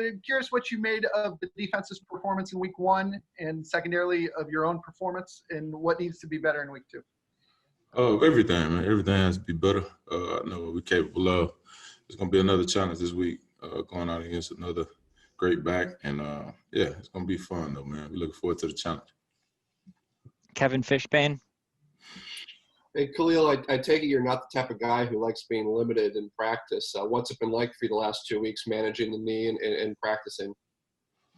I'm curious what you made of the defense's performance in week 1 and secondarily of your own performance and what needs to be better in week 2. Everything, man. Everything has to be better. I know what we're capable of. It's going to be another challenge this week, going out against another great back. And, it's going to be fun, though, man. We're looking forward to the challenge. Kevin Fishbane. Hey, Khalil, I take it you're not the type of guy who likes being limited in practice. What's it been like for you the last 2 weeks managing the knee and practicing?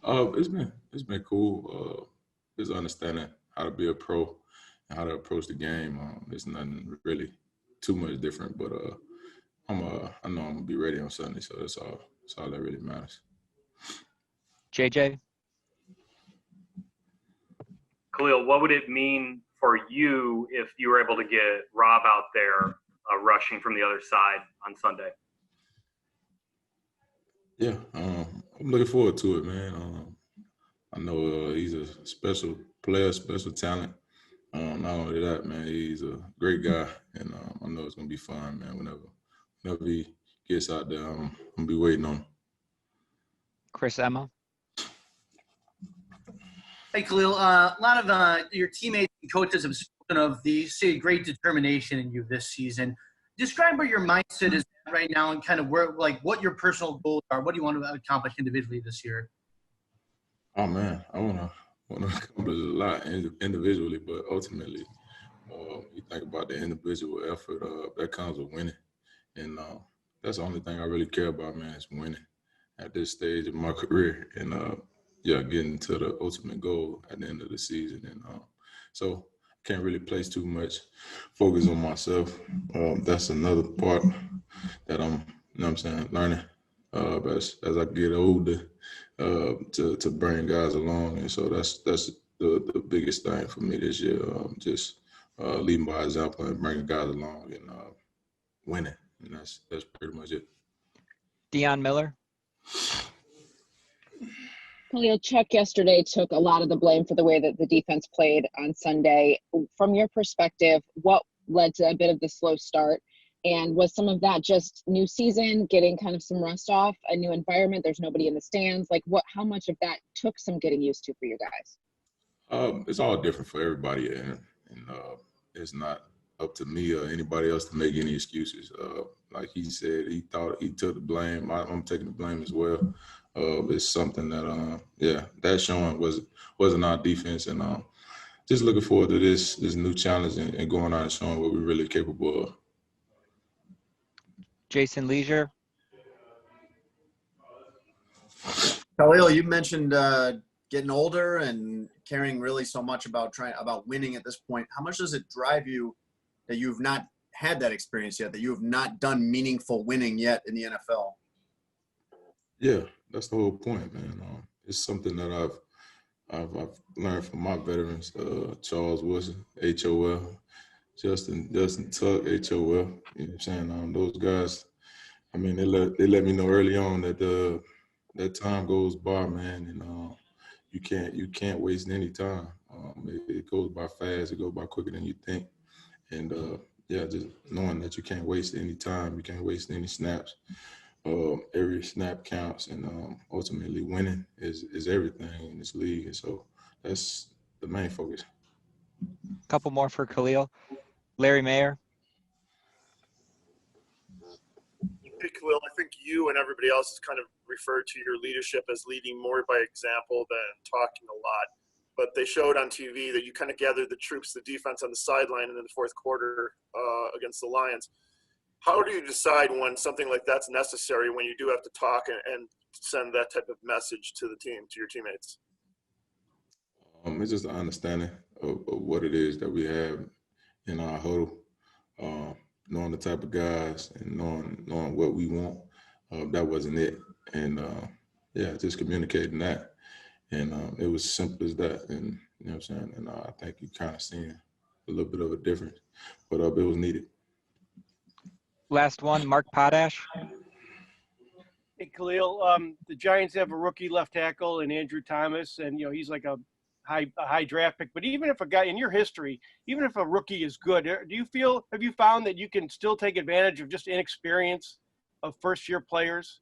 It's been cool. Just understanding how to be a pro and how to approach the game. There's nothing really too much different, but I know I'm gonna be ready on Sunday, so that's all that really matters. JJ. Khalil, what would it mean for you if you were able to get Rob out there rushing from the other side on Sunday? Yeah, I'm looking forward to it, man. I know he's a special player, special talent. Not only that, man, he's a great guy, and I know it's gonna be fun, man. Whenever he gets out there, I'm gonna be waiting on him. Chris Emma. Hey, Khalil. A lot of your teammates and coaches have spoken of the great determination in you this season. Describe where your mindset is at right now and kind of what your personal goals are. What do you want to accomplish individually this year? Oh man, I want to accomplish a lot individually, but ultimately, you think about the individual effort that comes with winning, and that's the only thing I really care about, man, is winning at this stage of my career, and getting to the ultimate goal at the end of the season, and so I can't really place too much focus on myself. That's another part that I'm, learning as I get older. To bring guys along, and so that's the biggest thing for me this year. Just leading by example and bringing guys along and winning, and that's pretty much it. Deion Miller. Khalil, Chuck yesterday took a lot of the blame for the way that the defense played on Sunday. From your perspective, what led to a bit of the slow start? And was some of that just new season, getting kind of some rust off, a new environment? There's nobody in the stands. How much of that took some getting used to for you guys? It's all different for everybody, and it's not up to me or anybody else to make any excuses. Like he said, he thought he took the blame. I'm taking the blame as well. It's something that, that showing wasn't our defense, and just looking forward to this new challenge and going out and showing what we're really capable of. Jason Leisure. Khalil, you mentioned getting older and caring really so much about winning at this point. How much does it drive you that you've not had that experience yet, that you have not done meaningful winning yet in the NFL? Yeah, that's the whole point, man. It's something that I've learned from my veterans, Charles Wilson, HOL, Justin Tuck, HOL. You know what I'm saying? Those guys, I mean, they let me know early on that that time goes by, man, and you can't waste any time. It goes by fast. It goes by quicker than you think, and just knowing that you can't waste any time, you can't waste any snaps. Every snap counts, and ultimately winning is everything in this league, and so that's the main focus. Couple more for Khalil. Larry Mayer. Hey, Khalil, I think you and everybody else has kind of referred to your leadership as leading more by example than talking a lot. But they showed on TV that you kind of gathered the troops, the defense on the sideline in the fourth quarter against the Lions. How do you decide when something like that's necessary, when you do have to talk and send that type of message to the team, to your teammates? It's just an understanding of what it is that we have in our huddle, knowing the type of guys and knowing what we want. That wasn't it. And, just communicating that. And it was simple as that. And, you know what I'm saying? And I think you kind of seen a little bit of a difference. But it was needed. Last one, Mark Potash. Hey, Khalil, the Giants have a rookie left tackle in Andrew Thomas, and, he's like a high draft pick. But even if a guy in your history, even if a rookie is good, have you found that you can still take advantage of just inexperience of first-year players?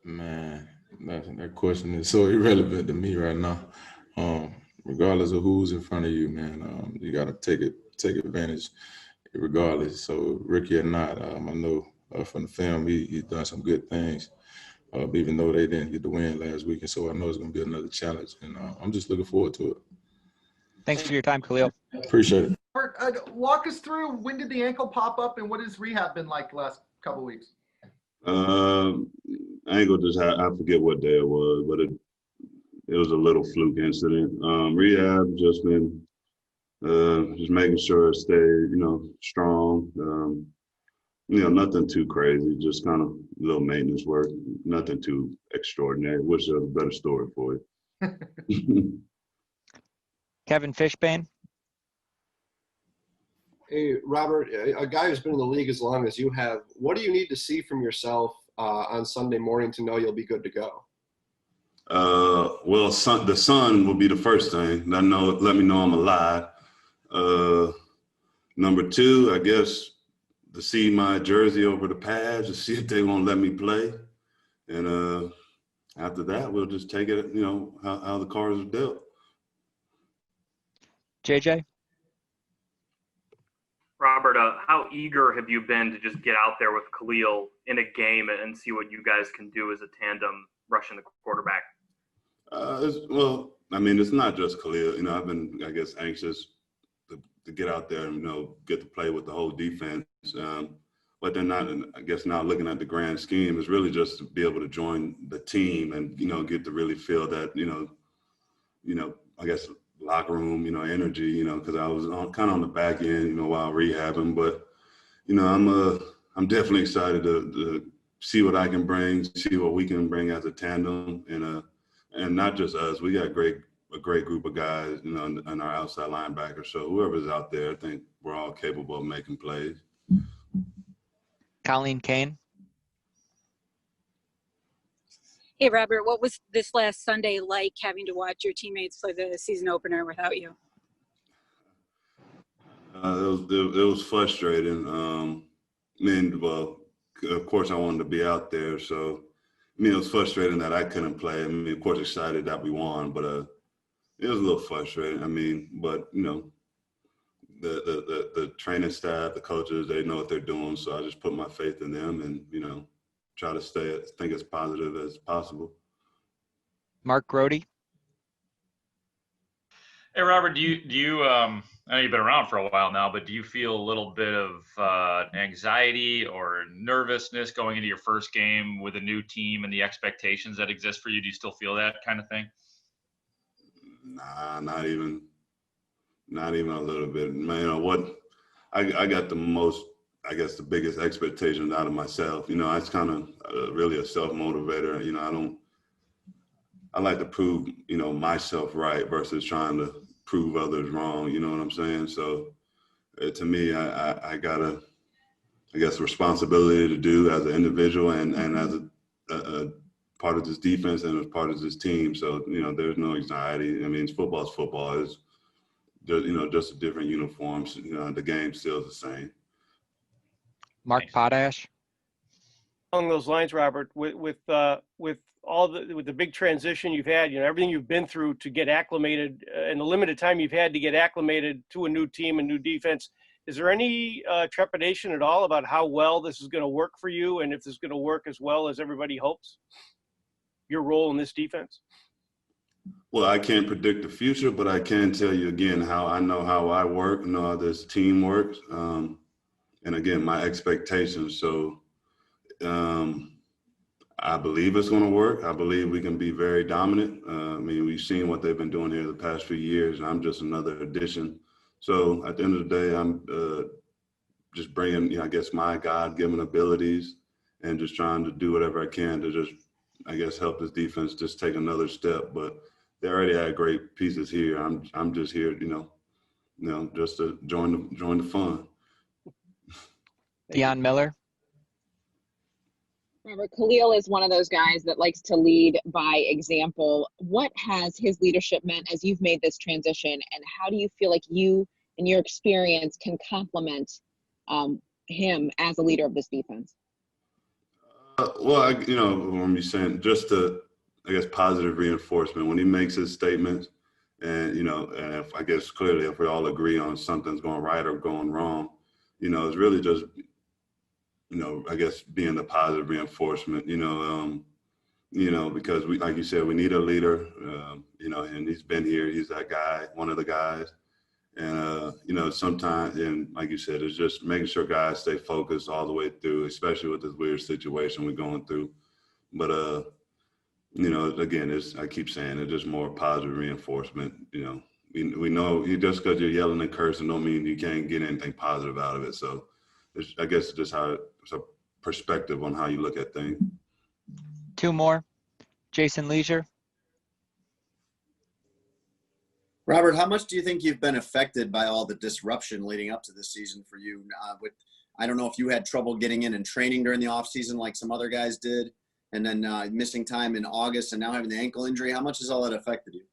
Man, that question is so irrelevant to me right now. Regardless of who's in front of you, man, you got to take advantage regardless. So Ricky or not, I know from the film, he's done some good things, even though they didn't get the win last week. And so I know it's going to be another challenge, and I'm just looking forward to it. Thanks for your time, Khalil. Appreciate it. Walk us through, when did the ankle pop up, and what has rehab been like the last couple of weeks? Ankle I forget what day it was, but it was a little fluke incident. Rehab just been just making sure it stayed, strong. Nothing too crazy, just kind of little maintenance work. Nothing too extraordinary. Wish there was a better story for you. Kevin Fishbane. Hey, Robert, a guy who's been in the league as long as you have, what do you need to see from yourself on Sunday morning to know you'll be good to go? Well, the sun will be the first thing. Let me know I'm alive. Number two, I guess, to see my jersey over the pads to see if they won't let me play. And after that, we'll just take it, how the cards are dealt. JJ? Robert, how eager have you been to just get out there with Khalil in a game and see what you guys can do as a tandem rushing the quarterback? Well, I mean, it's not just Khalil. I've been, I guess, anxious to get out there and, get to play with the whole defense. But then now looking at the grand scheme, is really just to be able to join the team and, get to really feel that, I guess, locker room, energy, because I was kind of on the back end, while rehabbing. But, I'm definitely excited to see what I can bring, see what we can bring as a tandem, and not just us. We got a great group of guys, and our outside linebackers. So whoever's out there, I think we're all capable of making plays. Colleen Kane. Hey, Robert, what was this last Sunday like, having to watch your teammates play the season opener without you? It was frustrating. Of course I wanted to be out there. So, it was frustrating that I couldn't play. Of course, excited that we won, but it was a little frustrating. But, the training staff, the coaches, they know what they're doing. So I just put my faith in them and, try to think as positive as possible. Mark Grody. Hey, Robert, do you I know you've been around for a while now, but do you feel a little bit of anxiety or nervousness going into your first game with a new team and the expectations that exist for you? Do you still feel that kind of thing? Nah, not even a little bit. Man, I got the most, I guess, the biggest expectations out of myself. It's kind of really a self-motivator. I like to prove, myself right versus trying to prove others wrong. You know what I'm saying? So to me, I got I guess, responsibility to do as an individual and as a part of this defense and as part of this team. So, there's no anxiety. Football's football. It's just a different uniforms. The game still the same. Mark Potash. Along those lines, Robert, with the big transition you've had, everything you've been through to get acclimated, and the limited time you've had to get acclimated to a new team and new defense, is there any trepidation at all about how well this is going to work for you, and if this is going to work as well as everybody hopes? Your role in this defense? Well, I can't predict the future, but I can tell you again how I know how I work, how this team works, and again, my expectations. So I believe it's going to work. I believe we can be very dominant. We've seen what they've been doing here the past few years, and I'm just another addition. So at the end of the day, I'm just bringing, I guess, my God-given abilities and just trying to do whatever I can to just, I guess, help this defense just take another step. But they already had great pieces here. I'm just here, just to join the fun. Deion Miller. Robert, Khalil is one of those guys that likes to lead by example. What has his leadership meant as you've made this transition, and how do you feel like you and your experience can complement him as a leader of this defense? Well, when you're saying just to, I guess, positive reinforcement when he makes his statements, and and if I guess clearly if we all agree on something's going right or going wrong, it's really just, I guess being the positive reinforcement, because we, like you said, we need a leader, and he's been here, he's that guy, one of the guys. And, sometimes, and like you said, it's just making sure guys stay focused all the way through, especially with this weird situation we're going through. But, again, I keep saying it's just more positive reinforcement. We know just because you're yelling and cursing don't mean you can't get anything positive out of it. So I guess it's just it's a perspective on how you look at things. Two more. Jason Leisure. Robert, how much do you think you've been affected by all the disruption leading up to this season for you? I don't know if you had trouble getting in and training during the offseason like some other guys did, and then missing time in August and now having the ankle injury. How much has all that affected you?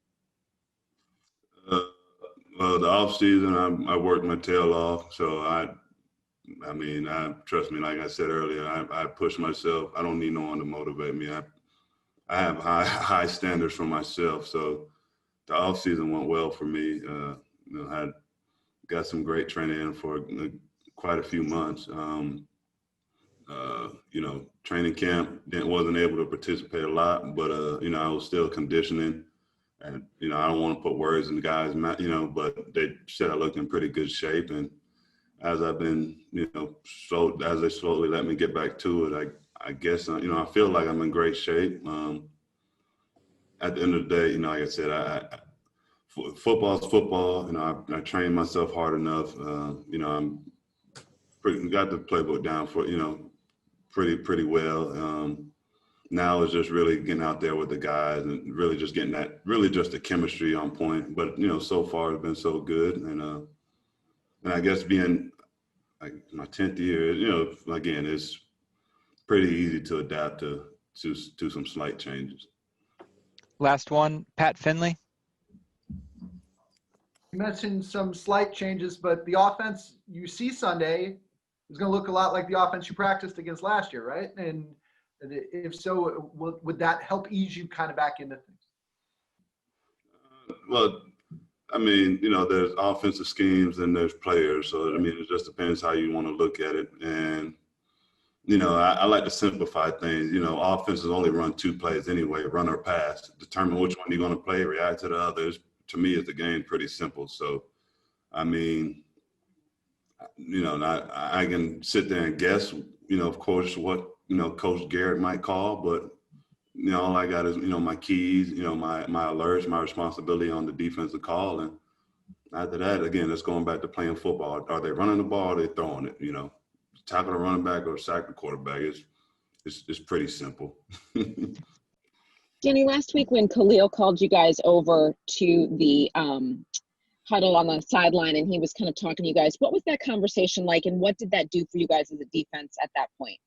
Well, the offseason, I worked my tail off. So, trust me, like I said earlier, I push myself. I don't need no one to motivate me. I have high standards for myself. So, the off season went well for me. I got some great training in for quite a few months. Training camp wasn't able to participate a lot, but I was still conditioning, and I don't want to put words in the guys' mouth, but they said I looked in pretty good shape. And as I've been, as they slowly let me get back to it, I guess I feel like I'm in great shape. At the end of the day, like I said, football's football. I trained myself hard enough. I'm got the playbook down for pretty well. Now it's just really getting out there with the guys and really just getting just the chemistry on point. But so far it's been so good, and I guess being like my 10th year, again, it's pretty easy to adapt to some slight changes. Last one, Pat Finley. You mentioned some slight changes, but the offense you see Sunday is going to look a lot like the offense you practiced against last year, right? And if so, would that help ease you kind of back into things? Well, there's offensive schemes and there's players. So, it just depends how you want to look at it. And, I like to simplify things. Offenses only run two plays anyway, run or pass. Determine which one you're going to play, react to the others. To me, it's the game pretty simple. So, I can sit there and guess, of course, what, Coach Garrett might call, but, all I got is, my keys, my alerts, my responsibility on the defensive call. And after that, again, it's going back to playing football. Are they running the ball? Or are they throwing it? Tackle the running back or sack the quarterback. It's pretty simple. Danny, last week when Khalil called you guys over to the huddle on the sideline and he was kind of talking to you guys, what was that conversation like, and what did that do for you guys as a defense at that point?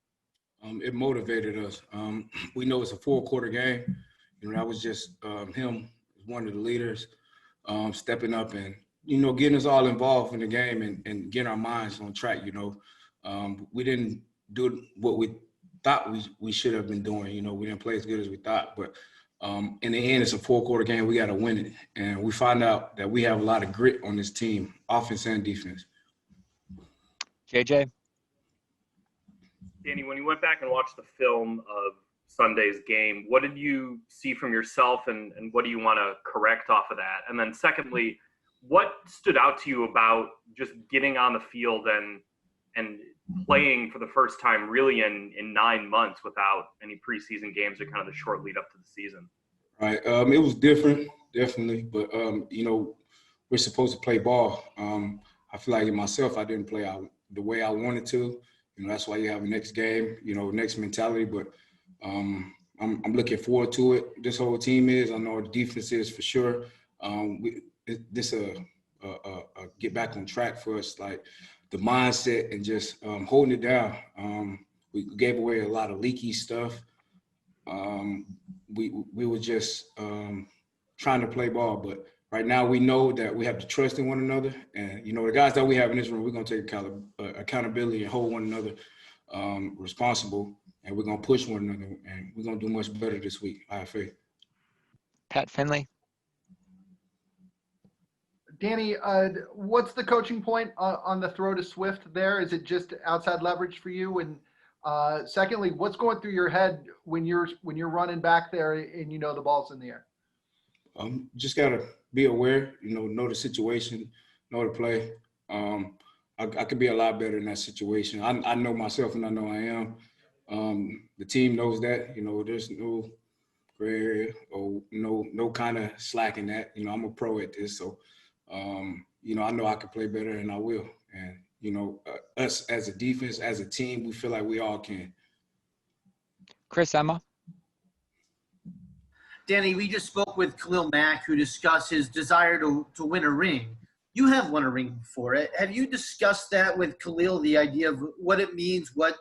It motivated us. We know it's a 4-quarter game. That was just him, one of the leaders, stepping up and, getting us all involved in the game and getting our minds on track. We didn't do what we thought we should have been doing. We didn't play as good as we thought. But in the end, it's a 4-quarter game. We got to win it. And we found out that we have a lot of grit on this team, offense and defense. JJ? Danny, when you went back and watched the film of Sunday's game, what did you see from yourself and what do you want to correct off of that? And then secondly, what stood out to you about just getting on the field and playing for the first time really in 9 months without any preseason games or kind of the short lead up to the season? Right. It was different, definitely. But, we're supposed to play ball. I feel like in myself, I didn't play out the way I wanted to. That's why you have a next game, next mentality. But I'm looking forward to it. This whole team is. I know the defense is for sure. This get back on track for us, like the mindset and just holding it down. We gave away a lot of leaky stuff. We were just trying to play ball, but right now we know that we have to trust in one another. And, the guys that we have in this room, we're going to take accountability and hold one another responsible, and we're going to push one another, and we're going to do much better this week. I have faith. Pat Finley. Danny, what's the coaching point on the throw to Swift there? Is it just outside leverage for you? And secondly, what's going through your head when you're running back there and you know the ball's in the air? Just got to be aware, know the situation, know the play. I could be a lot better in that situation. I know myself, and I know I am. The team knows that. There's no gray area or no kind of slack in that. I'm a pro at this, so I know I can play better, and I will. And us as a defense, as a team, we feel like we all can. Chris Emma. Danny, we just spoke with Khalil Mack, who discussed his desire to win a ring. You have won a ring before. Have you discussed that with Khalil, the idea of what it means, what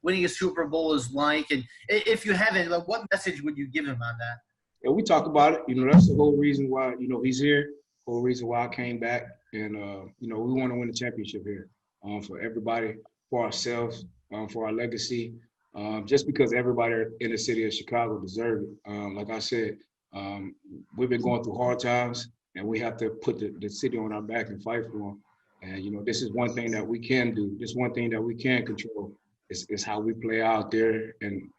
winning a Super Bowl is like? And if you haven't, what message would you give him on that? Yeah, we talk about it. That's the whole reason why, he's here, whole reason why I came back. And, we want to win the championship here for everybody, for ourselves, for our legacy. Just because everybody in the city of Chicago deserves it. Like I said, we've been going through hard times, and we have to put the city on our back and fight for them. And, this is one thing that we can do. This one thing that we can control is how we play out there and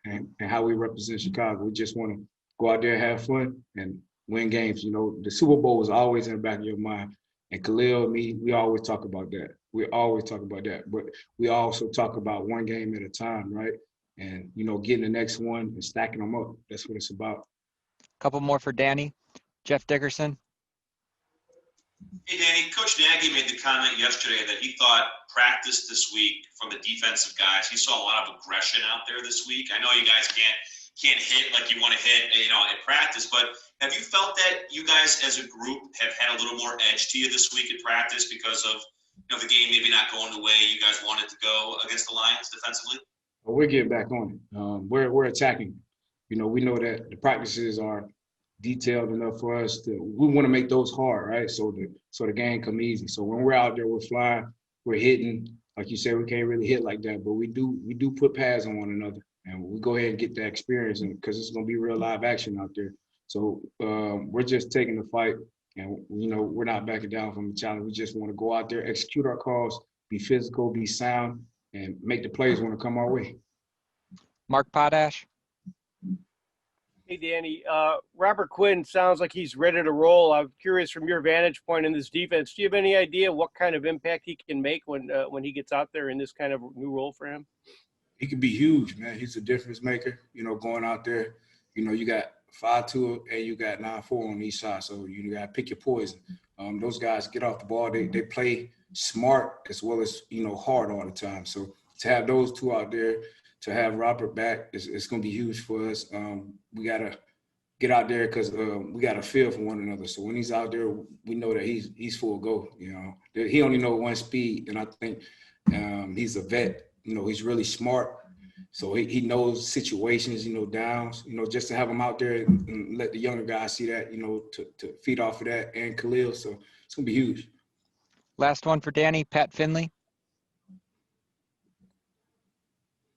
how we represent Chicago. We just want to go out there and have fun and win games. The Super Bowl is always in the back of your mind. And Khalil, me, we always talk about that. We always talk about that. But we also talk about one game at a time, right? And, getting the next one and stacking them up. That's what it's about. Couple more for Danny. Jeff Dickerson. Hey, Danny, Coach Nagy made the comment yesterday that he thought practice this week from the defensive guys, he saw a lot of aggression out there this week. I know you guys can't hit like you want to hit, at practice, but have you felt that you guys as a group have had a little more edge to you this week at practice because of, the game maybe not going the way you guys wanted to go against the Lions defensively? Well, we're getting back on it. We're attacking. We know that the practices are detailed enough for us we want to make those hard, right? So the game come easy. So when we're out there, we're flying, we're hitting. Like you said, we can't really hit like that, but we do put pads on one another, and we go ahead and get that experience, because it's going to be real live action out there. So we're just taking the fight, and we're not backing down from the challenge. We just want to go out there, execute our calls, be physical, be sound, and make the plays want to come our way. Mark Potash. Hey, Danny. Robert Quinn sounds like he's ready to roll. I'm curious from your vantage point in this defense, do you have any idea what kind of impact he can make when he gets out there in this kind of new role for him? He could be huge, man. He's a difference maker, going out there. You got 5'2" and you got 9'4" on each side, so you got to pick your poison. Those guys get off the ball. They play smart as well as, hard all the time. So to have those two out there, to have Robert back, it's going to be huge for us. We got to get out there because we got a feel for one another. So when he's out there, we know that he's full go. He only knows one speed, and I think he's a vet. He's really smart. So he knows situations, downs, just to have him out there and let the younger guys see that, to feed off of that, and Khalil. So it's going to be huge. Last one for Danny, Pat Finley.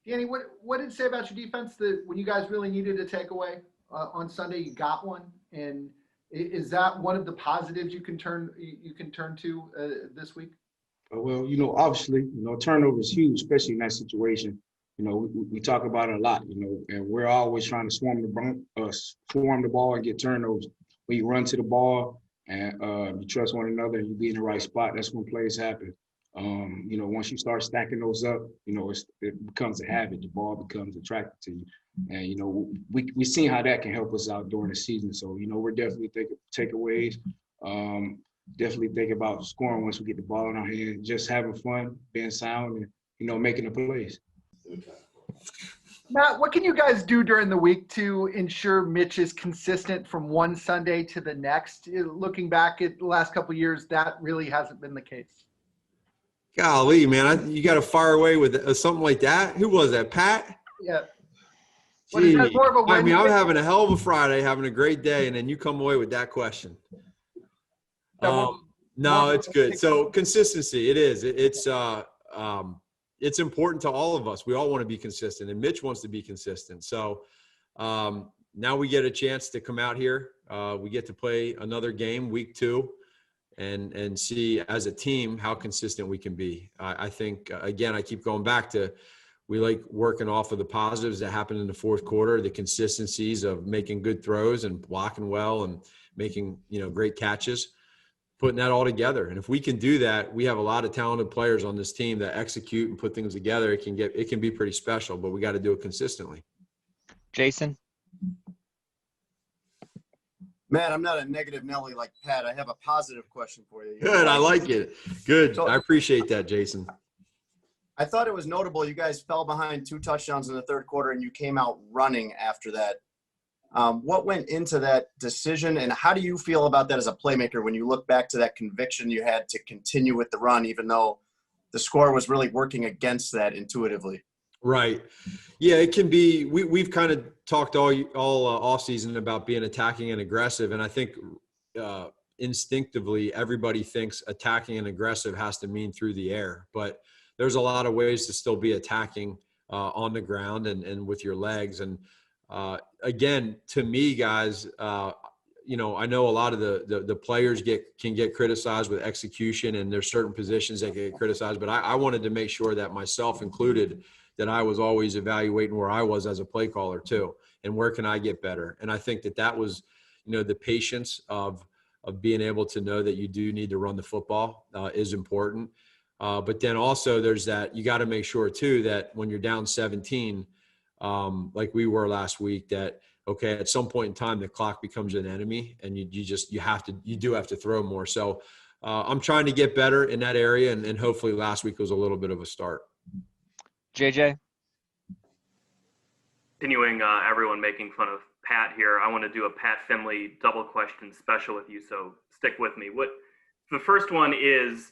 Danny, what did it say about your defense that when you guys really needed a takeaway on Sunday, you got one? And is that one of the positives you can turn to this week? Well, obviously, turnover is huge, especially in that situation. We talk about it a lot, and we're always trying to swarm the ball and get turnovers. When you run to the ball and you trust one another and you be in the right spot, that's when plays happen. Once you start stacking those up, it becomes a habit. The ball becomes attracted to you. And, we seen how that can help us out during the season. So, we're definitely thinking takeaways. Definitely think about scoring once we get the ball in our hand, just having fun, being sound, and, making the plays. Matt, what can you guys do during the week to ensure Mitch is consistent from one Sunday to the next? Looking back at the last couple of years, that really hasn't been the case. Golly, man, you got to fire away with something like that. Who was that, Pat? Yeah. Well, is that more of a I'm having a hell of a Friday, having a great day, and then you come away with that question. No, it's good. So consistency, it is. It's it's important to all of us. We all want to be consistent, and Mitch wants to be consistent. So now we get a chance to come out here. We get to play another game, week 2, and see as a team how consistent we can be. I think, again, I keep going back to, we like working off of the positives that happened in the fourth quarter, the consistencies of making good throws and blocking well and making, great catches, putting that all together. And if we can do that, we have a lot of talented players on this team that execute and put things together. It can be pretty special, but we got to do it consistently. Jason? Matt, I'm not a negative Nelly like Pat. I have a positive question for you. Good. I like it. Good. I appreciate that, Jason. I thought it was notable. You guys fell behind 2 touchdowns in the third quarter, and you came out running after that. What went into that decision, and how do you feel about that as a playmaker when you look back to that conviction you had to continue with the run, even though the score was really working against that intuitively? Right. Yeah, it can be. We've kind of talked all off season about being attacking and aggressive, and I think instinctively everybody thinks attacking and aggressive has to mean through the air, but there's a lot of ways to still be attacking on the ground and with your legs. And again, to me, guys, I know a lot of the players can get criticized with execution, and there's certain positions that get criticized, but I wanted to make sure that myself included, that I was always evaluating where I was as a play caller too, and where can I get better. And I think that was, the patience of being able to know that you do need to run the football is important. But then also there's that, you got to make sure too, that when you're down 17, like we were last week, that, okay, at some point in time, the clock becomes an enemy, and you do have to throw more. So I'm trying to get better in that area, and hopefully last week was a little bit of a start. JJ? Continuing everyone making fun of Pat here, I want to do a Pat Finley double question special with you, so stick with me. The first one is,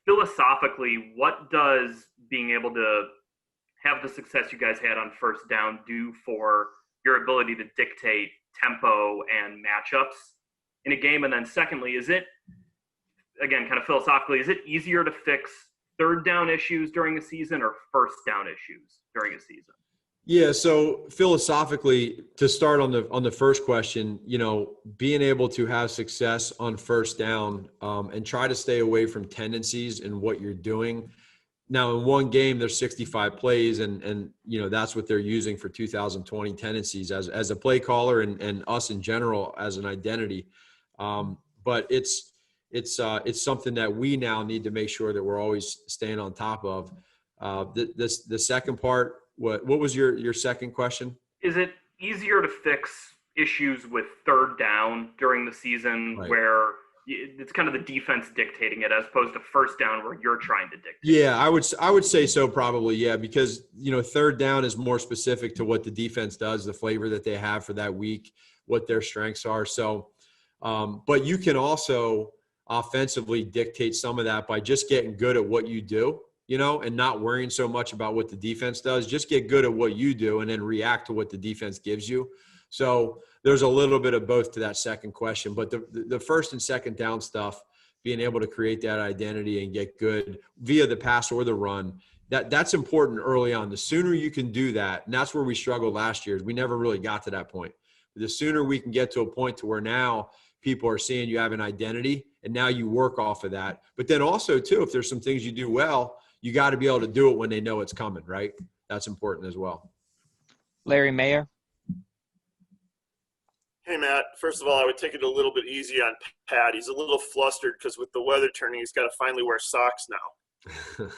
philosophically, what does being able to have the success you guys had on first down do for your ability to dictate tempo and matchups in a game? And then secondly, is it, again, kind of philosophically, is it easier to fix third down issues during a season or first down issues during a season? Yeah. So philosophically, to start on the first question, being able to have success on first down and try to stay away from tendencies in what you're doing. Now, in one game, there's 65 plays, and that's what they're using for 2020 tendencies as a play caller and us in general as an identity. But it's something that we now need to make sure that we're always staying on top of. The second part, what was your second question? Is it easier to fix issues with third down during the season, right, where it's kind of the defense dictating it, as opposed to first down where you're trying to dictate? Yeah, I would say so, probably. Yeah, because third down is more specific to what the defense does, the flavor that they have for that week, what their strengths are. So, but you can also offensively dictate some of that by just getting good at what you do, and not worrying so much about what the defense does. Just get good at what you do and then react to what the defense gives you. So there's a little bit of both to that second question, but the first and second down stuff, being able to create that identity and get good via the pass or the run, that's important early on. The sooner you can do that, and that's where we struggled last year, we never really got to that point. But the sooner we can get to a point to where now people are seeing you have an identity, and now you work off of that. But then also too, if there's some things you do well, you got to be able to do it when they know it's coming, right? That's important as well. Larry Mayer. Hey, Matt. First of all, I would take it a little bit easy on Pat. He's a little flustered because with the weather turning, he's got to finally wear socks now.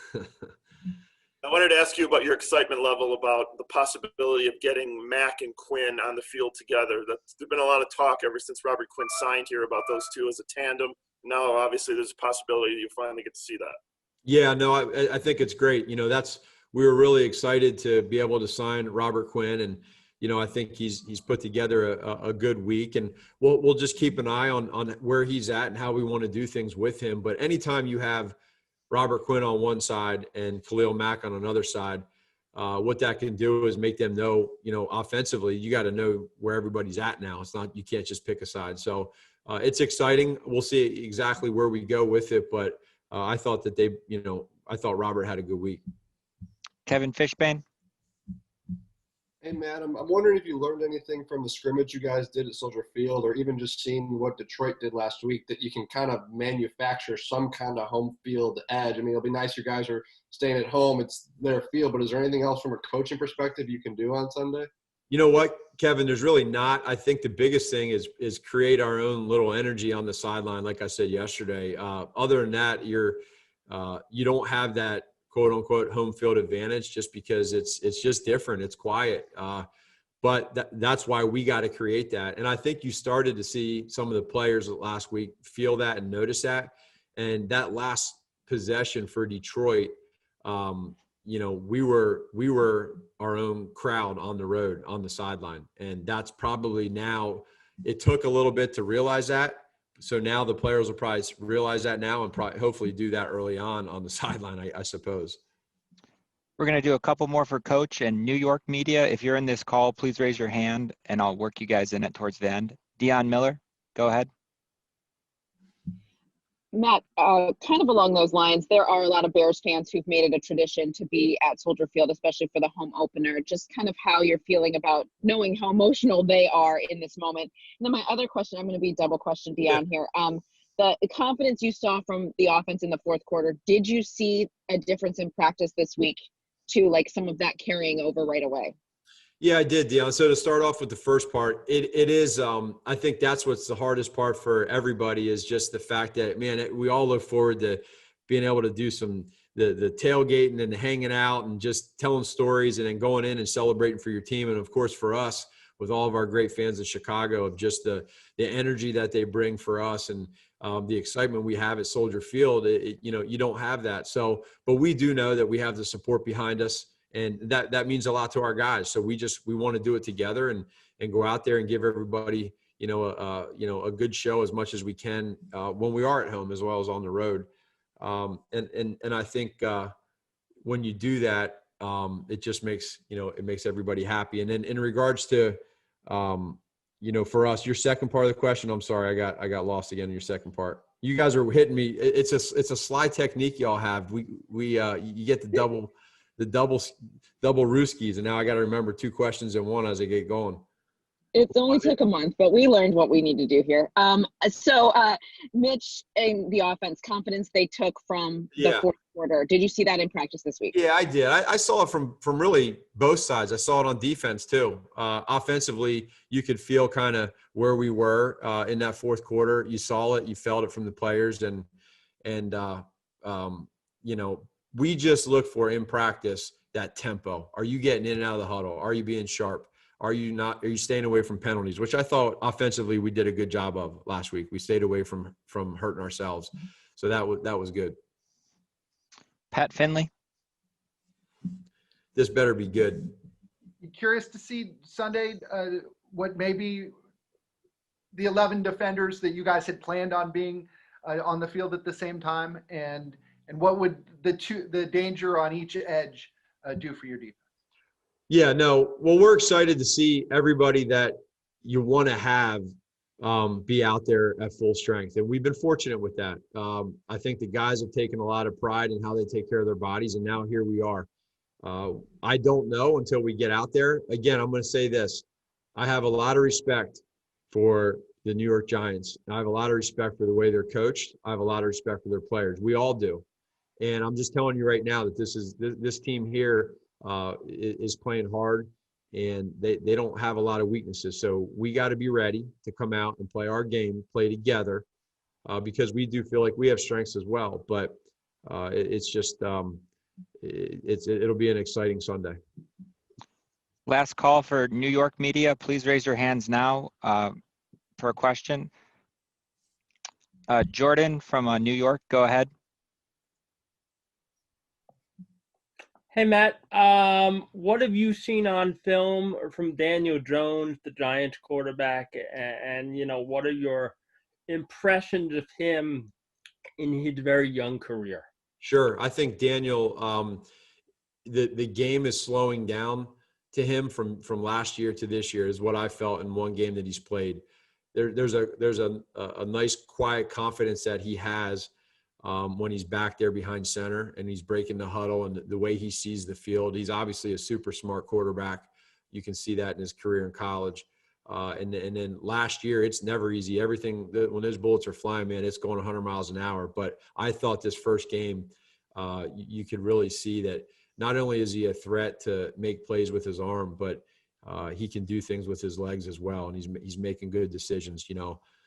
I wanted to ask you about your excitement level about the possibility of getting Mac and Quinn on the field together. There's been a lot of talk ever since Robert Quinn signed here about those two as a tandem. Now, obviously, there's a possibility you finally get to see that. Yeah, no, I think it's great. We were really excited to be able to sign Robert Quinn, and I think he's put together a good week, and we'll just keep an eye on where he's at and how we want to do things with him. But anytime you have Robert Quinn on one side and Khalil Mack on another side, what that can do is make them know, offensively, you got to know where everybody's at now. It's not, you can't just pick a side. So it's exciting. We'll see exactly where we go with it, but I thought that I thought Robert had a good week. Kevin Fishbane. Hey, Matt, I'm wondering if you learned anything from the scrimmage you guys did at Soldier Field, or even just seeing what Detroit did last week, that you can kind of manufacture some kind of home field edge. I mean, it'll be nice you guys are staying at home. It's their field, but is there anything else from a coaching perspective you can do on Sunday? You know what, Kevin, there's really not. I think the biggest thing is create our own little energy on the sideline, like I said yesterday. Other than that, you don't have that quote unquote home field advantage just because it's just different. It's quiet. But that's why we got to create that. And I think you started to see some of the players last week feel that and notice that. And that last possession for Detroit, we were our own crowd on the road, on the sideline. And that's probably now, it took a little bit to realize that. So now the players will probably realize that now and probably hopefully do that early on the sideline, I suppose. We're going to do a couple more for Coach and New York media. If you're in this call, please raise your hand and I'll work you guys in it towards the end. Dion Miller, go ahead. Matt, kind of along those lines, there are a lot of Bears fans who've made it a tradition to be at Soldier Field, especially for the home opener. Just kind of how you're feeling about knowing how emotional they are in this moment. And then my other question, I'm going to be double question Dion here. The confidence you saw from the offense in the fourth quarter, did you see a difference in practice this week to like some of that carrying over right away? Yeah, I did, Dion. So to start off with the first part, it is, I think that's what's the hardest part for everybody is just the fact that, man, we all look forward to being able to do the tailgating and hanging out and just telling stories and then going in and celebrating for your team. And of course, for us, with all of our great fans in Chicago, of just the energy that they bring for us and the excitement we have at Soldier Field, you don't have that. So, but we do know that we have the support behind us. And that means a lot to our guys. So we want to do it together and go out there and give everybody, a good show as much as we can when we are at home as well as on the road. And I think when you do that, it just makes, it makes everybody happy. And then in regards to, for us, your second part of the question, I'm sorry, I got lost again in your second part. You guys are hitting me. It's a slide technique y'all have. You get the double Rooskies, and now I got to remember two questions in one as I get going. It's only took a month, but we learned what we need to do here. Mitch and the offense, confidence they took from the fourth quarter. Did you see that in practice this week? Yeah, I did. I saw it from really both sides. I saw it on defense too. Offensively, you could feel kind of where we were in that fourth quarter. You saw it, you felt it from the players, and we just look for in practice that tempo. Are you getting in and out of the huddle? Are you being sharp? Are you not? Are you staying away from penalties? Which I thought offensively we did a good job of last week. We stayed away from hurting ourselves, so that was good. Pat Finley. This better be good. Curious to see Sunday what maybe the 11 defenders that you guys had planned on being on the field at the same time, and what would the danger on each edge do for your defense? Yeah, no. Well, we're excited to see everybody that you want to have be out there at full strength. And we've been fortunate with that. I think the guys have taken a lot of pride in how they take care of their bodies, and now here we are. I don't know until we get out there. Again, I'm going to say this. I have a lot of respect for the New York Giants. I have a lot of respect for the way they're coached. I have a lot of respect for their players. We all do. And I'm just telling you right now that this team here is playing hard, and they don't have a lot of weaknesses. So we got to be ready to come out and play our game, play together, because we do feel like we have strengths as well. But it's just it'll be an exciting Sunday. Last call for New York media. Please raise your hands now for a question. Jordan from New York, go ahead. Hey, Matt, what have you seen on film from Daniel Jones, the Giants quarterback, and what are your impressions of him in his very young career? Sure. I think Daniel, the game is slowing down to him from last year to this year is what I felt in one game that he's played. There's a nice, quiet confidence that he has when he's back there behind center and he's breaking the huddle and the way he sees the field. He's obviously a super smart quarterback. You can see that in his career in college. And then last year, it's never easy. When those bullets are flying, man, it's going 100 miles an hour. But I thought this first game, you could really see that not only is he a threat to make plays with his arm, but he can do things with his legs as well. And he's making good decisions,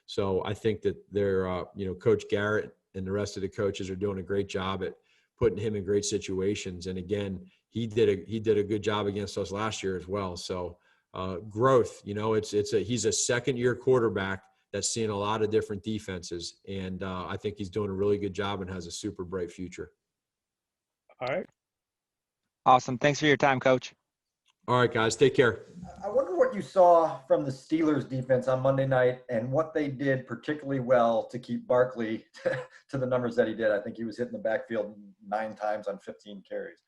So I think that they're, Coach Garrett and the rest of the coaches are doing a great job at putting him in great situations. And again, he did a good job against us last year as well. So growth, he's a second-year quarterback that's seeing a lot of different defenses. And I think he's doing a really good job and has a super bright future. All right. Awesome. Thanks for your time, Coach. All right, guys. Take care. I wonder what you saw from the Steelers defense on Monday night and what they did particularly well to keep Barkley to the numbers that he did. I think he was hitting the backfield 9 times on 15 carries.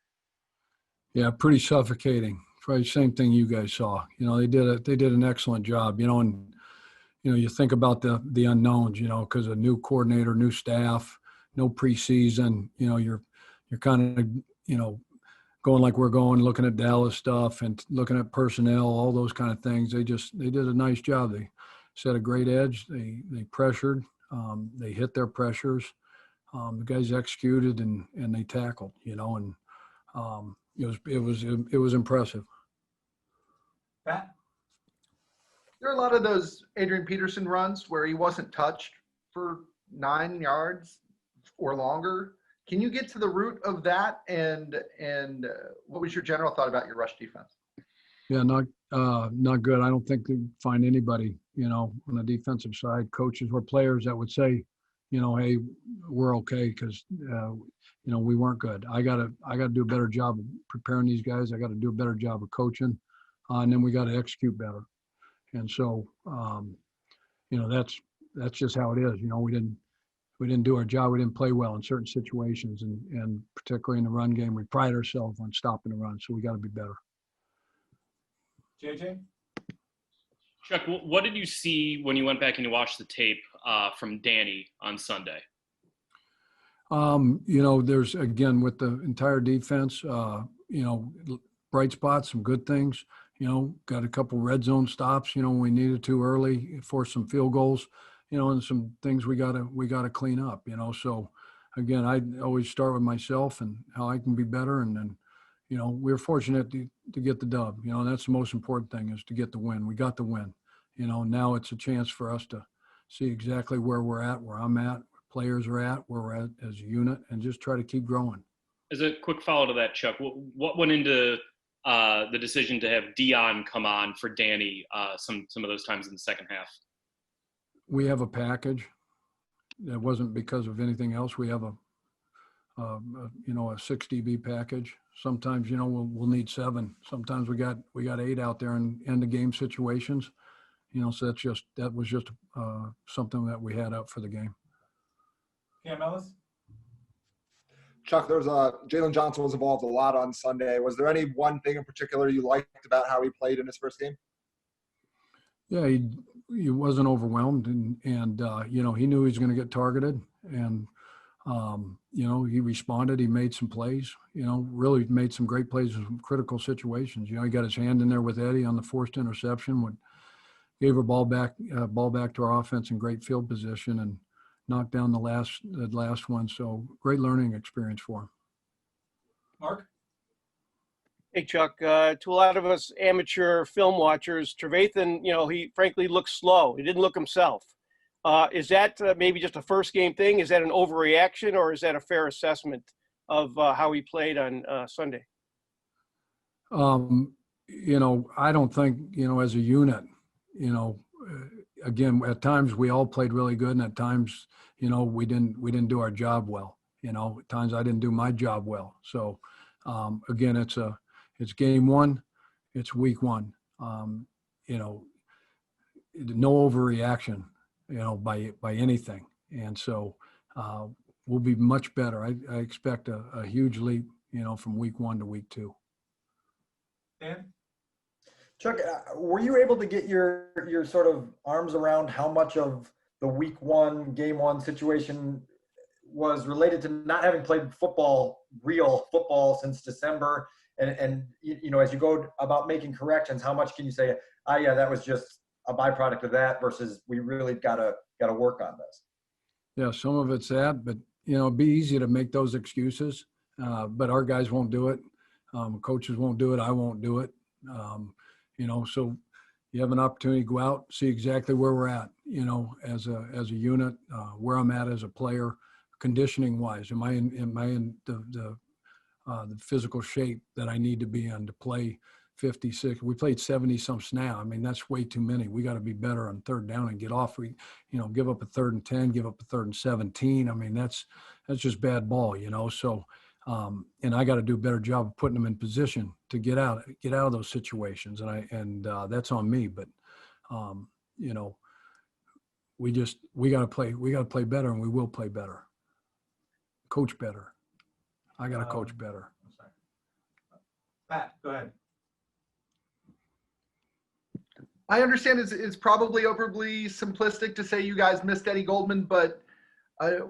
Yeah, pretty suffocating. Probably the same thing you guys saw. They did an excellent job, and you think about the unknowns, because a new coordinator, new staff, no preseason, you're kind of, going like we're going, looking at Dallas stuff and looking at personnel, all those kind of things. They did a nice job. They set a great edge. They pressured. They hit their pressures. The guys executed and they tackled. And it was impressive. Pat? There are a lot of those Adrian Peterson runs where he wasn't touched for 9 yards or longer. Can you get to the root of that? And what was your general thought about your rush defense? Yeah, not good. I don't think they find anybody, on the defensive side, coaches or players that would say, hey, we're okay because, we weren't good. I gotta do a better job of preparing these guys. I got to do a better job of coaching, and then we got to execute better. And so, that's just how it is. We didn't do our job. We didn't play well in certain situations, and particularly in the run game, we pride ourselves on stopping the run. So we got to be better. JJ? Chuck, what did you see when you went back and you watched the tape from Danny on Sunday? There's, again, with the entire defense, bright spots, some good things, got a couple red zone stops, when we needed to early, forced some field goals, and some things we gotta clean up, So again, I always start with myself and how I can be better. And then, we were fortunate to get the dub, that's the most important thing, is to get the win. We got the win, now it's a chance for us to see exactly where we're at, where I'm at, where players are at, where we're at as a unit, and just try to keep growing. As a quick follow to that, Chuck, what went into the decision to have Dion come on for Danny some of those times in the second half? We have a package. It wasn't because of anything else. We have a 6 DB package. Sometimes, we'll need 7. Sometimes we got 8 out there in end of game situations. So that was just something that we had up for the game. Cam Ellis? Chuck, there's Jalen Johnson was involved a lot on Sunday. Was there any one thing in particular you liked about how he played in his first game? Yeah, he wasn't overwhelmed, and he knew he was going to get targeted, and he responded. He made some plays. Really made some great plays in some critical situations. He got his hand in there with Eddie on the forced interception, gave a ball back to our offense in great field position, and knocked down the last one. So great learning experience for him. Mark? Hey, Chuck, to a lot of us amateur film watchers, Trevathan, he frankly looked slow. He didn't look himself. Is that maybe just a first game thing? Is that an overreaction, or is that a fair assessment of how he played on Sunday? I don't think, as a unit, again, at times we all played really good, and at times, we didn't do our job well. At times I didn't do my job well. So, again, it's game one, it's week one. No overreaction, by anything. And so we'll be much better. I expect a huge leap, from week 1 to week 2. Dan? Chuck, were you able to get your sort of arms around how much of the week 1, game 1 situation was related to not having played real football since December. And you know, as you go about making corrections, how much can you say, yeah, that was just a byproduct of that versus we really gotta work on this? Yeah, some of it's that, but you know, it'd be easy to make those excuses, but our guys won't do it. Coaches won't do it. I won't do it. You know, so you have an opportunity to go out, see exactly where we're at, you know, as a unit, where I'm at as a player, conditioning wise. Am I in the physical shape that I need to be in to play 56? We played 70 some snaps. I mean, that's way too many. We got to be better on third down and get off. We, you know, give up a 3rd and 10, give up a 3rd and 17. I mean, that's just bad ball, you know? So, and I got to do a better job of putting them in position to get out of those situations. And that's on me, but you know, we got to play better, and we will play better. Coach better. I got to coach better. Pat, go ahead. I understand it's probably overly simplistic to say you guys missed Eddie Goldman, but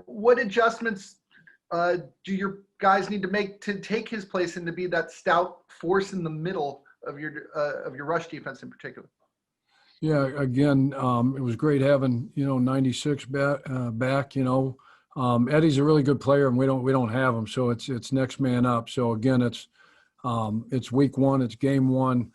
what adjustments do your guys need to make to take his place and to be that stout force in the middle of your rush defense in particular? Yeah, again, it was great having, you know, 96 back, you know. Eddie's a really good player, and we don't have him, so it's next man up. So again, it's week 1, it's game 1.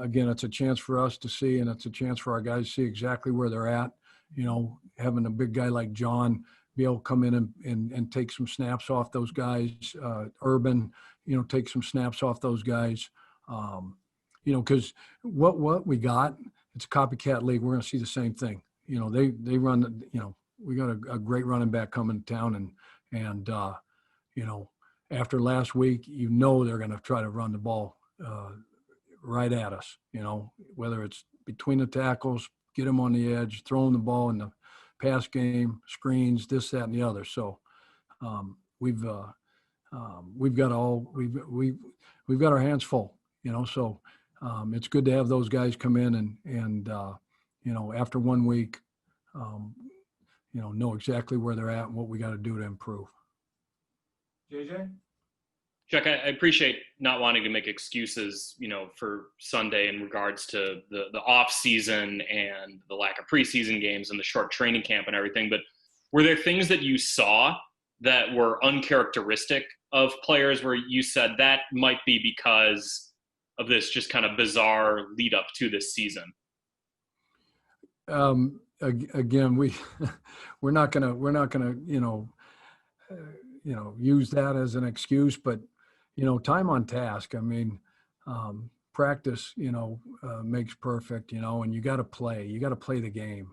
Again, it's a chance for us to see, and it's a chance for our guys to see exactly where they're at. You know, having a big guy like John be able to come in and take some snaps off those guys. Urban, you know, take some snaps off those guys. You know, because what we got, it's a copycat league. We're going to see the same thing. You know, they run. You know, we got a great running back coming to town, and you know, after last week, you know they're going to try to run the ball right at us. You know, whether it's between the tackles, get them on the edge, throwing the ball in the pass game, screens, this, that, and the other. So we've got our hands full. You know, so it's good to have those guys come in and you know, after 1 week, you know exactly where they're at and what we got to do to improve. JJ? Chuck, I appreciate not wanting to make excuses, you know, for Sunday in regards to the off season and the lack of preseason games and the short training camp and everything. But were there things that you saw that were uncharacteristic of players where you said that might be because of this just kind of bizarre lead up to this season? Again, we're not gonna use that as an excuse, but you know, time on task. I mean, practice, you know, makes perfect, you know, and you got to play the game,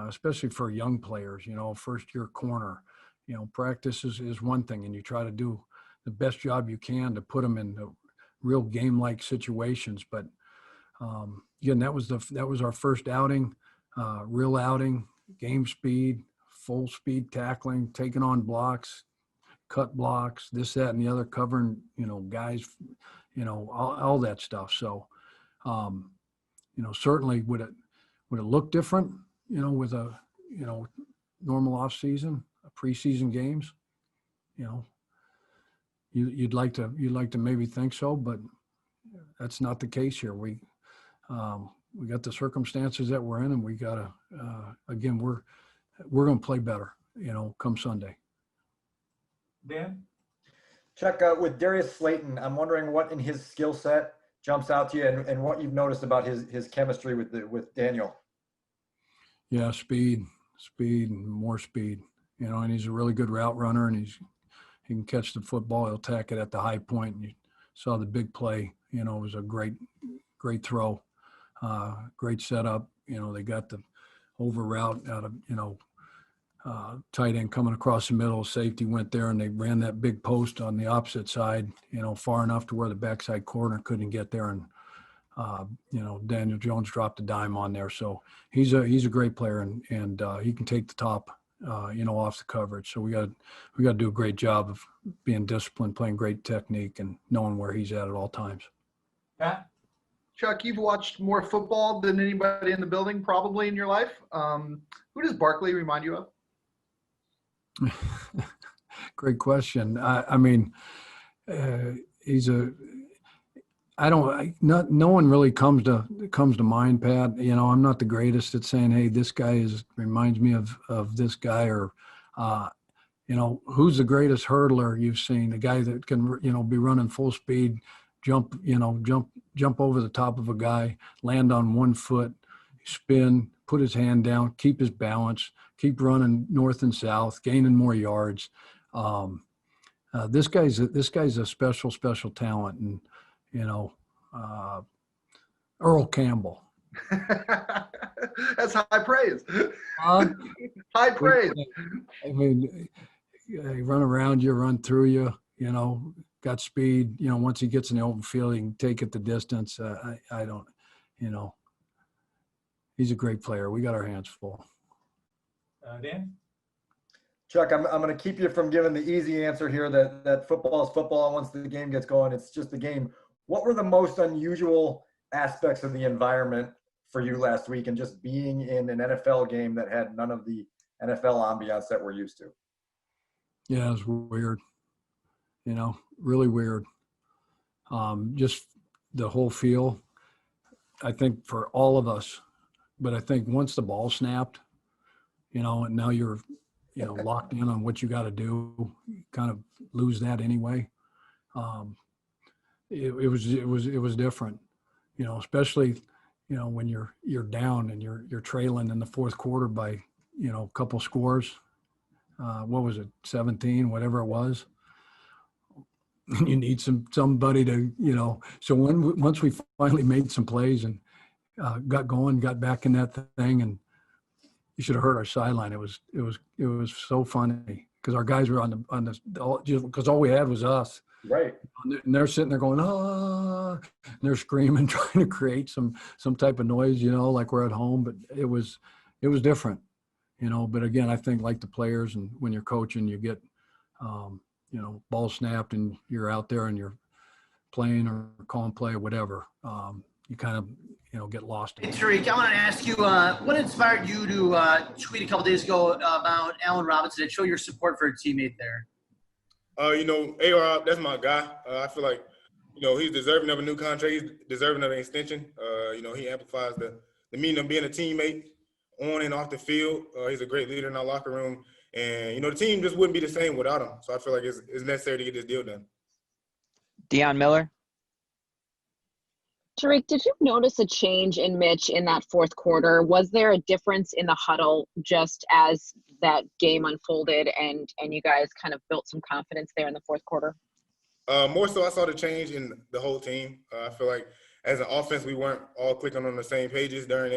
especially for young players, you know, first year corner. You know, practice is one thing, and you try to do the best job you can to put them in the real game-like situations. But again, that was our first outing, real outing, game speed, full speed tackling, taking on blocks, cut blocks, this, that, and the other, covering, you know, guys, you know, all that stuff. So, you know, certainly would it look different, you know, with a, you know, normal off season, preseason games, you know, you'd like to maybe think so, but that's not the case here. We got the circumstances that we're in, and we got to, again, we're going to play better, you know, come Sunday. Dan? Chuck, with Darius Slayton, I'm wondering what in his skill set jumps out to you, and what you've noticed about his chemistry with Daniel. Yeah, speed, and more speed. You know, and he's a really good route runner, and he can catch the football. He'll tack it at the high point. And you saw the big play. You know, it was a great throw, great setup. You know, they got the over route out of, you know, tight end coming across the middle. Safety went there, and they ran that big post on the opposite side, you know, far enough to where the backside corner couldn't get there. And, you know, Daniel Jones dropped a dime on there. So he's a great player, and he can take the top, you know, off the coverage. So we got to do a great job of being disciplined, playing great technique, and knowing where he's at all times. Pat? Chuck, you've watched more football than anybody in the building probably in your life. Who does Barkley remind you of? Great question. I mean, he's a. I don't. Not no one really comes to mind, Pat. You know, I'm not the greatest at saying, "Hey, this guy reminds me of this guy," or, you know, who's the greatest hurdler you've seen? A guy that can, you know, be running full speed, jump over the top of a guy, land on one foot, spin, put his hand down, keep his balance, keep running north and south, gaining more yards. This guy's a special talent, and you know, Earl Campbell. That's high praise. High praise. I mean, you run around you, run through you. You know, got speed. You know, once he gets in the open field, he can take it the distance. I don't. You know, he's a great player. We got our hands full. Dan? Chuck, I'm going to keep you from giving the easy answer here that football is football. Once the game gets going, it's just a game. What were the most unusual aspects of the environment for you last week and just being in an NFL game that had none of the NFL ambiance that we're used to? Yeah, it was weird. You know, really weird. Just the whole feel, I think, for all of us. But I think once the ball snapped, you know, and now you're, you know, locked in on what you got to do, you kind of lose that anyway. It was different, you know, especially, you know, when you're down and you're trailing in the fourth quarter by, you know, a couple scores. What was it, 17, whatever it was. You need somebody to, you know. So once we finally made some plays and got going, got back in that thing, and you should have heard our sideline. It was so funny because our guys were on the because all we had was us. Right. And they're sitting there going, and they're screaming, trying to create some type of noise, you know, like we're at home. But it was different, you know. But again, I think like the players, and when you're coaching, you get, you know, ball snapped and you're out there and you're playing or calling play or whatever. You kind of, you know, get lost. Hey, Tariq, I want to ask you, what inspired you to tweet a couple days ago about Allen Robinson and show your support for a teammate there? You know, A-Rob, that's my guy. I feel like, you know, he's deserving of a new contract. He's deserving of an extension. You know, he amplifies the meaning of being a teammate on and off the field. He's a great leader in our locker room. And, you know, the team just wouldn't be the same without him. So I feel like it's necessary to get this deal done. Deion Miller? Tariq, did you notice a change in Mitch in that fourth quarter? Was there a difference in the huddle just as that game unfolded and you guys kind of built some confidence there in the fourth quarter? More so, I saw the change in the whole team. I feel like as an offense, we weren't all clicking on the same pages during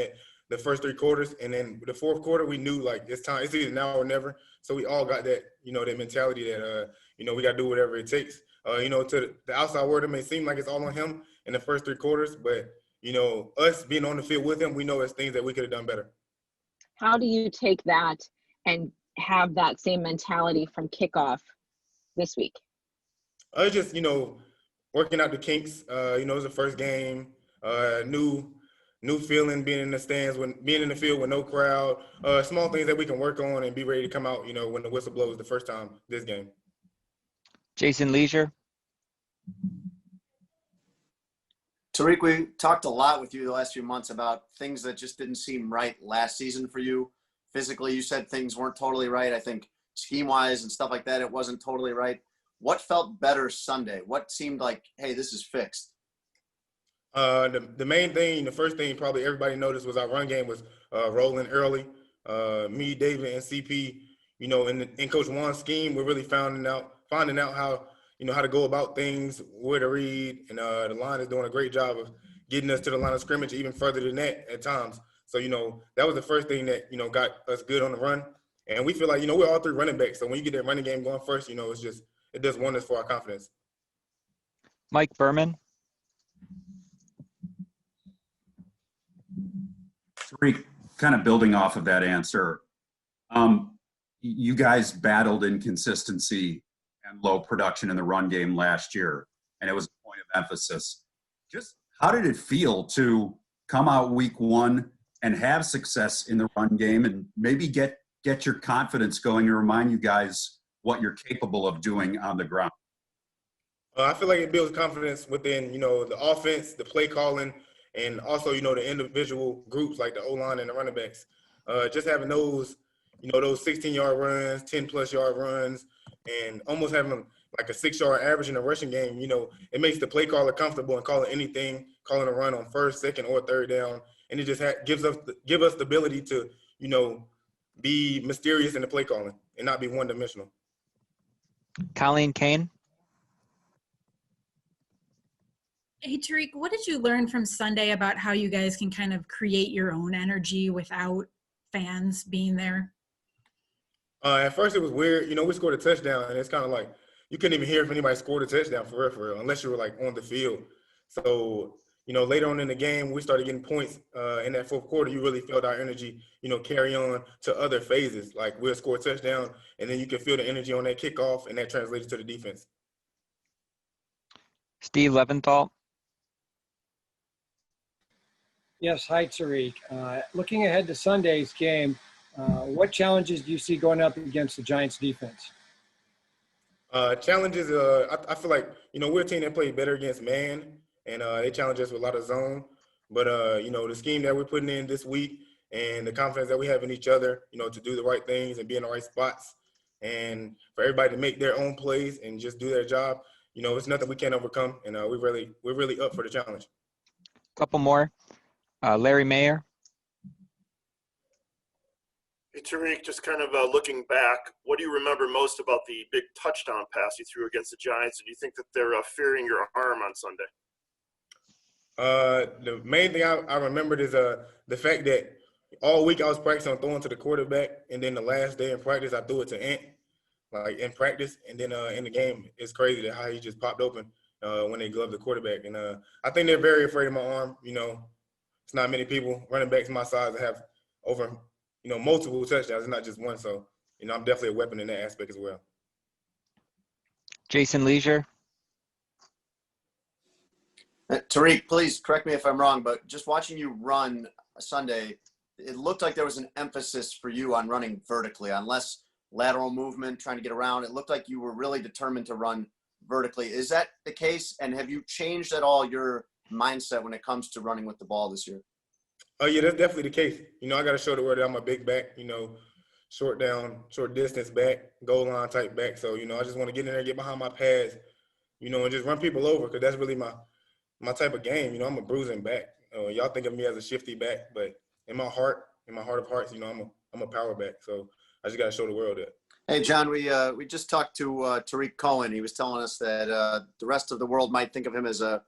the first three quarters. And then the fourth quarter, we knew, like, it's time. It's either now or never. So we all got that, you know, that mentality that, you know, we got to do whatever it takes. You know, to the outside world, it may seem like it's all on him in the first three quarters, but, you know, us being on the field with him, we know it's things that we could have done better. How do you take that and have that same mentality from kickoff this week? It's just, you know, working out the kinks. You know, it was the first game, new feeling, being in the stands, being in the field with no crowd, small things that we can work on and be ready to come out, you know, when the whistle blows the first time this game. Jason Leisure? Tariq, we talked a lot with you the last few months about things that just didn't seem right last season for you. Physically, you said things weren't totally right. I think scheme-wise and stuff like that, it wasn't totally right. What felt better Sunday? What seemed like, hey, this is fixed? The main thing, the first thing probably everybody noticed was our run game was rolling early. Me, David, and CP, you know, in Coach Juan's scheme, we're really finding out how, you know, how to go about things, where to read, and the line is doing a great job of getting us to the line of scrimmage even further than that at times. So, you know, that was the first thing that, you know, got us good on the run. And we feel like, you know, we're all three running backs. So when you get that running game going first, you know, it does wonders for our confidence. Mike Berman? Tariq, kind of building off of that answer, you guys battled inconsistency and low production in the run game last year, and it was a point of emphasis. Just how did it feel to come out week one and have success in the run game and maybe get your confidence going and remind you guys what you're capable of doing on the ground? I feel like it builds confidence within, the offense, the play calling, and also, the individual groups like the O-line and the running backs. Just having those, those 16-yard runs, 10-plus yard runs, and almost having like a 6-yard average in a rushing game, it makes the play caller comfortable in calling anything, calling a run on first, second, or third down. And it just gives us the ability to, be mysterious in the play calling and not be one-dimensional. Colleen Kane. Hey, Tariq, what did you learn from Sunday about how you guys can kind of create your own energy without fans being there? At first, it was weird. We scored a touchdown, and it's kind of like you couldn't even hear if anybody scored a touchdown for real, unless you were like on the field. So, later on in the game, we started getting points in that fourth quarter. You really felt our energy, carry on to other phases. Like we'll score a touchdown, and then you can feel the energy on that kickoff, and that translates to the defense. Steve Leventhal. Yes, hi, Tariq. Looking ahead to Sunday's game, what challenges do you see going up against the Giants defense? Challenges, I feel like, we're a team that plays better against man, and they challenge us with a lot of zone. But, the scheme that we're putting in this week and the confidence that we have in each other, to do the right things and be in the right spots, and for everybody to make their own plays and just do their job, it's nothing we can't overcome. And we're really up for the challenge. Couple more. Larry Mayer. Hey, Tariq, just kind of looking back, what do you remember most about the big touchdown pass you threw against the Giants? And do you think that they're fearing your arm on Sunday? The main thing I remembered is the fact that all week I was practicing on throwing to the quarterback, and then the last day in practice I threw it to Ant, like in practice, and then in the game it's crazy that how he just popped open when they gloved the quarterback. And I think they're very afraid of my arm. It's not many people running backs my size that have over multiple touchdowns. It's not just one. So I'm definitely a weapon in that aspect as well. Jason Leisure. Tariq, please correct me if I'm wrong, but just watching you run Sunday, it looked like there was an emphasis for you on running vertically, on less lateral movement, trying to get around. It looked like you were really determined to run vertically. Is that the case? And have you changed at all your mindset when it comes to running with the ball this year? Oh yeah, that's definitely the case. I got to show the world that I'm a big back, short distance back, goal line type back. So, I just want to get in there, get behind my pads, and just run people over, because that's really my type of game. I'm a bruising back. Y'all think of me as a shifty back, but in my heart of hearts, I'm a power back. So I just got to show the world that. Hey, John, we just talked to Tariq Cohen. He was telling us that the rest of the world might think of him as a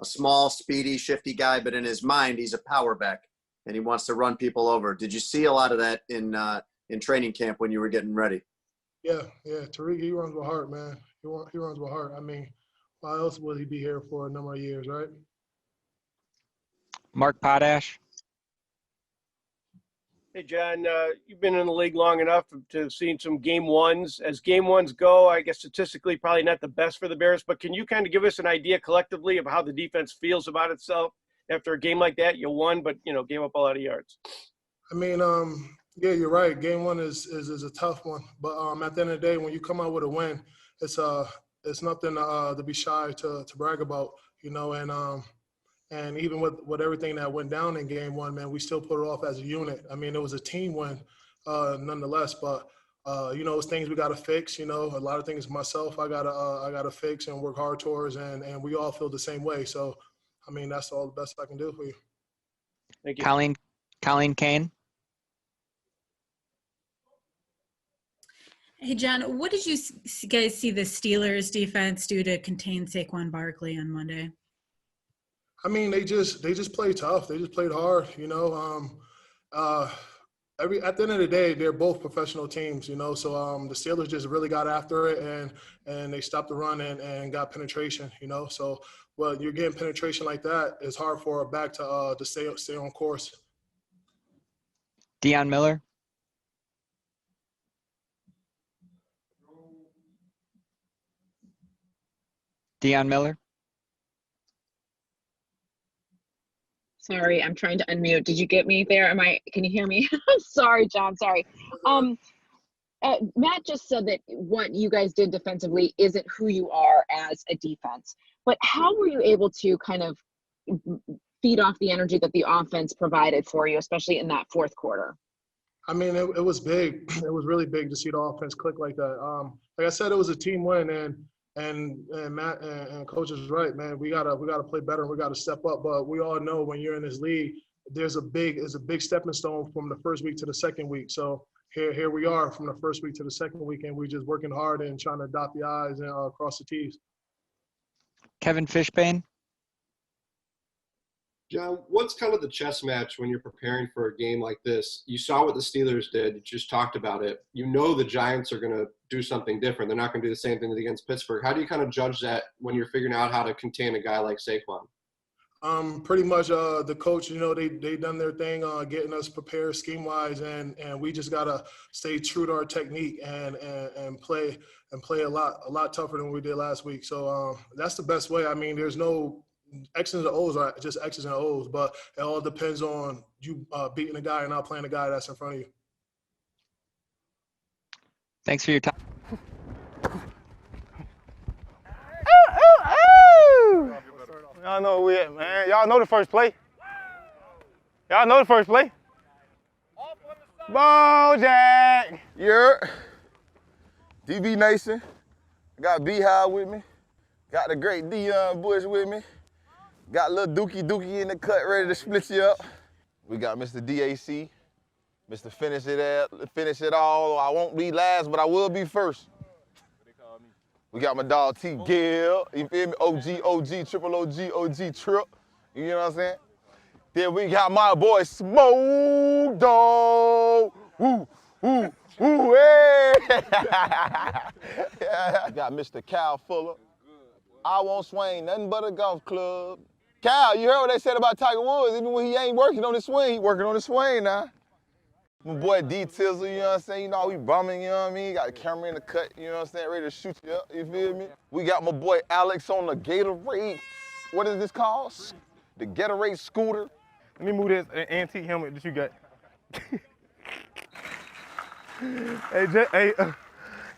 small, speedy, shifty guy, but in his mind, he's a power back, and he wants to run people over. Did you see a lot of that in training camp when you were getting ready? Yeah. Tariq, he runs with heart, man. He runs with heart. I mean, why else would he be here for a number of years, right? Mark Potash. Hey, John, you've been in the league long enough to have seen some game ones. As game ones go, I guess statistically probably not the best for the Bears, but can you kind of give us an idea collectively of how the defense feels about itself after a game like that? You won, but, gave up a lot of yards. I mean, yeah, you're right. Game one is a tough one. But at the end of the day, when you come out with a win, it's nothing to be shy to brag about, and even with everything that went down in game one, man, we still put it off as a unit. I mean, it was a team win nonetheless, but it's things we got to fix. A lot of things myself I gotta fix and work hard towards, and we all feel the same way. So, I mean, that's all the best I can do for you. Thank you. Colleen Kane. Hey, John, what did you guys see the Steelers defense do to contain Saquon Barkley on Monday? I mean, they just played tough. They just played hard. At the end of the day, they're both professional teams. So the Steelers just really got after it and they stopped the run and got penetration. So when you're getting penetration like that, it's hard for a back to stay on course. Deion Miller. Deion Miller. Sorry, I'm trying to unmute. Did you get me there? Can you hear me? Sorry, John. Sorry. Matt just said that what you guys did defensively isn't who you are as a defense, but how were you able to kind of feed off the energy that the offense provided for you, especially in that fourth quarter? I mean, it was big. It was really big to see the offense click like that. Like I said, it was a team win, and Matt and Coach is right, man. We gotta play better, and we gotta step up. But we all know when you're in this league, there's a big stepping stone from the first week to the second week. So here we are from the first week to the second week, and we're just working hard and trying to dot the I's and cross the T's. Kevin Fishbane. John, what's kind of the chess match when you're preparing for a game like this? You saw what the Steelers did. You just talked about it. You know the Giants are going to do something different. They're not going to do the same thing against Pittsburgh. How do you kind of judge that when you're figuring out how to contain a guy like Saquon? Pretty much the coach, they done their thing getting us prepared scheme-wise, and we just got to stay true to our technique and play a lot tougher than we did last week. So that's the best way. I mean, there's no – X's and O's are just X's and O's, but it all depends on you beating a guy and not playing a guy that's in front of you. Thanks for your time. Y'all know where we at, man. Y'all know the first play. Y'all know the first play. Bojack. Yeah. DB Nation. Got Beehive with me. Got the great Deion Bush with me. Got little Dookie in the cut ready to split you up. We got Mr. DAC, Mr. Finish it all. I won't be last, but I will be first. We got my dog T. Gill, you feel me? OG, triple OG Trip. You know what I'm saying? Then we got my boy Smoke Dog. Woo, woo, woo, hey! We got Mr. Cal Fuller. I won't swing nothing but a golf club. Cal, you heard what they said about Tiger Woods. Even when he ain't working on his swing, he working on his swing now. My boy D Tizzle, you know what I'm saying? You know, we bumming, you know what I mean? Got a camera in the cut, you know what I'm saying? Ready to shoot you up, you feel me? We got my boy Alex on the Gatorade. What is this called? The Gatorade scooter. Let me move this antique helmet that you got.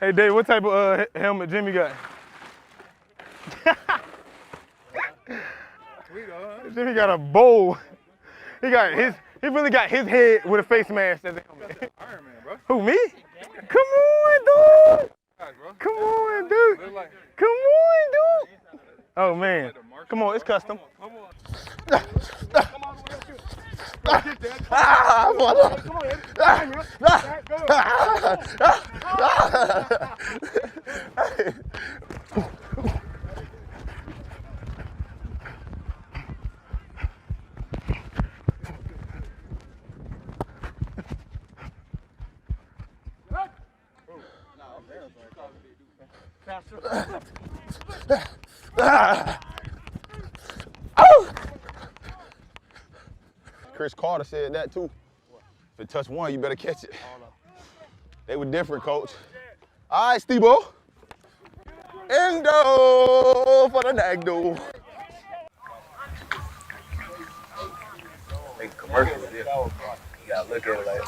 Hey, Dave, what type of helmet Jimmy got? Jimmy got a bowl. He really got his head with a face mask as a helmet. Iron Man, bro. Who, me? Come on, dude. Come on, dude. Come on, dude. Oh, man. Come on, it's custom. Chris Carter said that too. If it touch one, you better catch it. They were different, coach. All right, Steve-O. Endo for the Nagdo. Make a commercial with it. You gotta look at it like,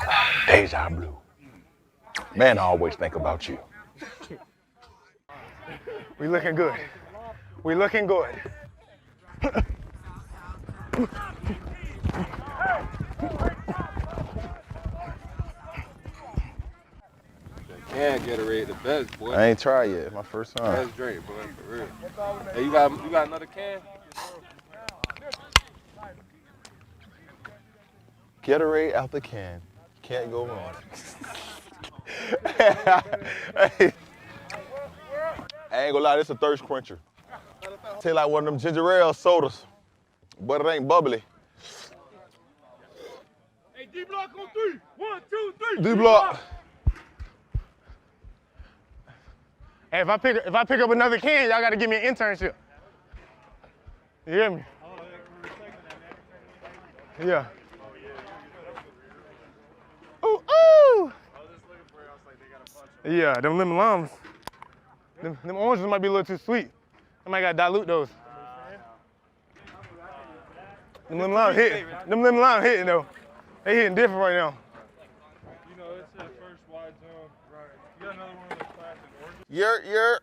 Deja blue. Man, I always think about you. We looking good. We looking good. Can Gatorade the best, boy. I ain't tried yet. My first time. That's great, boy. For real. Hey, you got another can? Gatorade out the can. Can't go wrong. I ain't gonna lie, this a thirst quencher. Taste like one of them ginger ale sodas, but it ain't bubbly. Hey, D-block on 3. 1, 2, 3. D-block. Hey, if I pick up another can, y'all gotta give me an internship. You hear me? Yeah. Ooh, ooh. Yeah, them lemon limes. Them oranges might be a little too sweet. I might gotta dilute those. Them lemon limes hitting. Them lemon limes hitting though. They hitting different right now. You know, it's that first wide zone, right? Yer.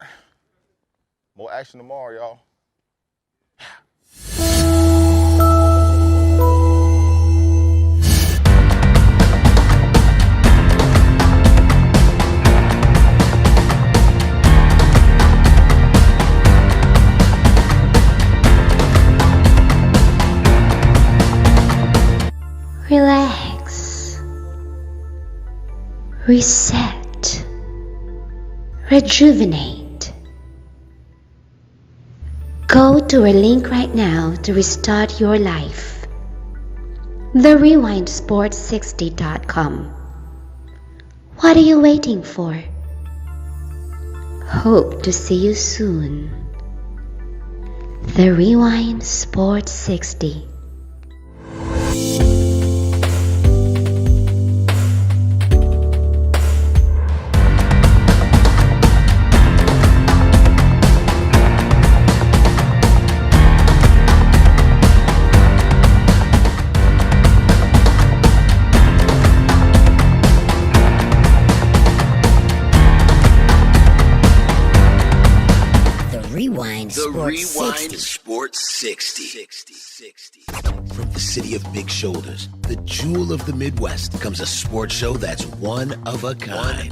More action tomorrow, y'all. Relax. Reset. Rejuvenate. Go to our link right now to restart your life. TheRewindSports60.com. What are you waiting for? Hope to see you soon. The Rewind Sports 60. The Rewind Sports 60. From the city of big shoulders, the jewel of the Midwest, comes a sports show that's one of a kind.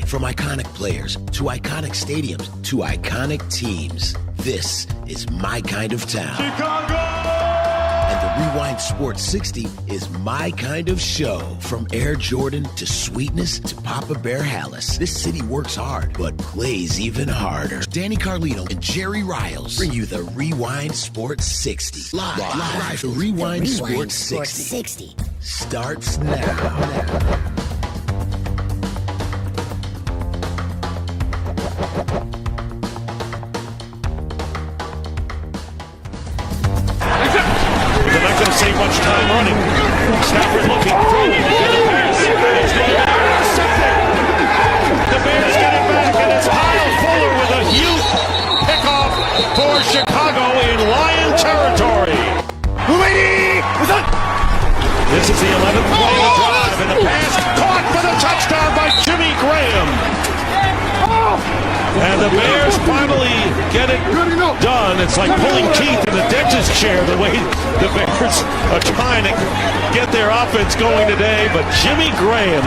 From iconic players to iconic stadiums to iconic teams, this is my kind of town. Chicago! And the Rewind Sports 60 is my kind of show. From Air Jordan to Sweetness to Papa Bear Hallis, this city works hard, but plays even harder. Danny Carlino and Jerry Riles bring you the Rewind Sports 60. Live. The Rewind Sports 60 starts now. Save much time running. Stafford looking, throwing, and the pass. It's going to intercepted. The Bears get it back, and it's Kyle Fuller with a huge pickoff for Chicago in Lion territory. This is the 11th play of the drive, and the pass caught for the touchdown by Jimmy Graham. And the Bears finally get it done. It's like pulling teeth in the dentist chair, the way the Bears are trying to get their offense going today. But Jimmy Graham,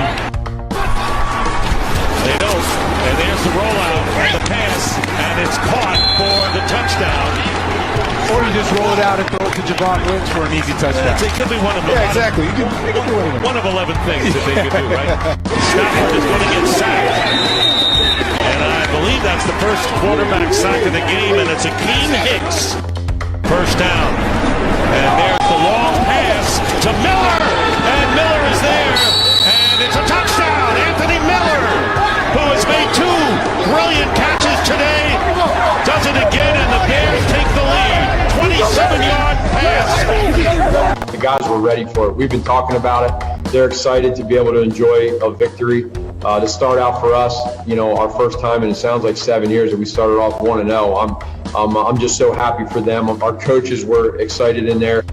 they don't. And there's the rollout and the pass, and it's caught for the touchdown. Or you just roll it out and throw it to Javon Lynch for an easy touchdown. It could be one of them. Yeah, exactly. You can do anything. One of 11 things that they could do, right? Stafford is going to get sacked. And I believe that's the first quarterback sack of the game, and it's Akeem Hicks. First down. And there's the long pass to Miller. And Miller is there. And it's a touchdown. Anthony Miller, who has made two brilliant catches today, does it again, and the Bears take the lead. 27-yard pass. The guys were ready for it. We've been talking about it. They're excited to be able to enjoy a victory. To start out for us, our first time, and it sounds like 7 years that we started off 1-0. I'm just so happy for them. Our coaches were excited in there.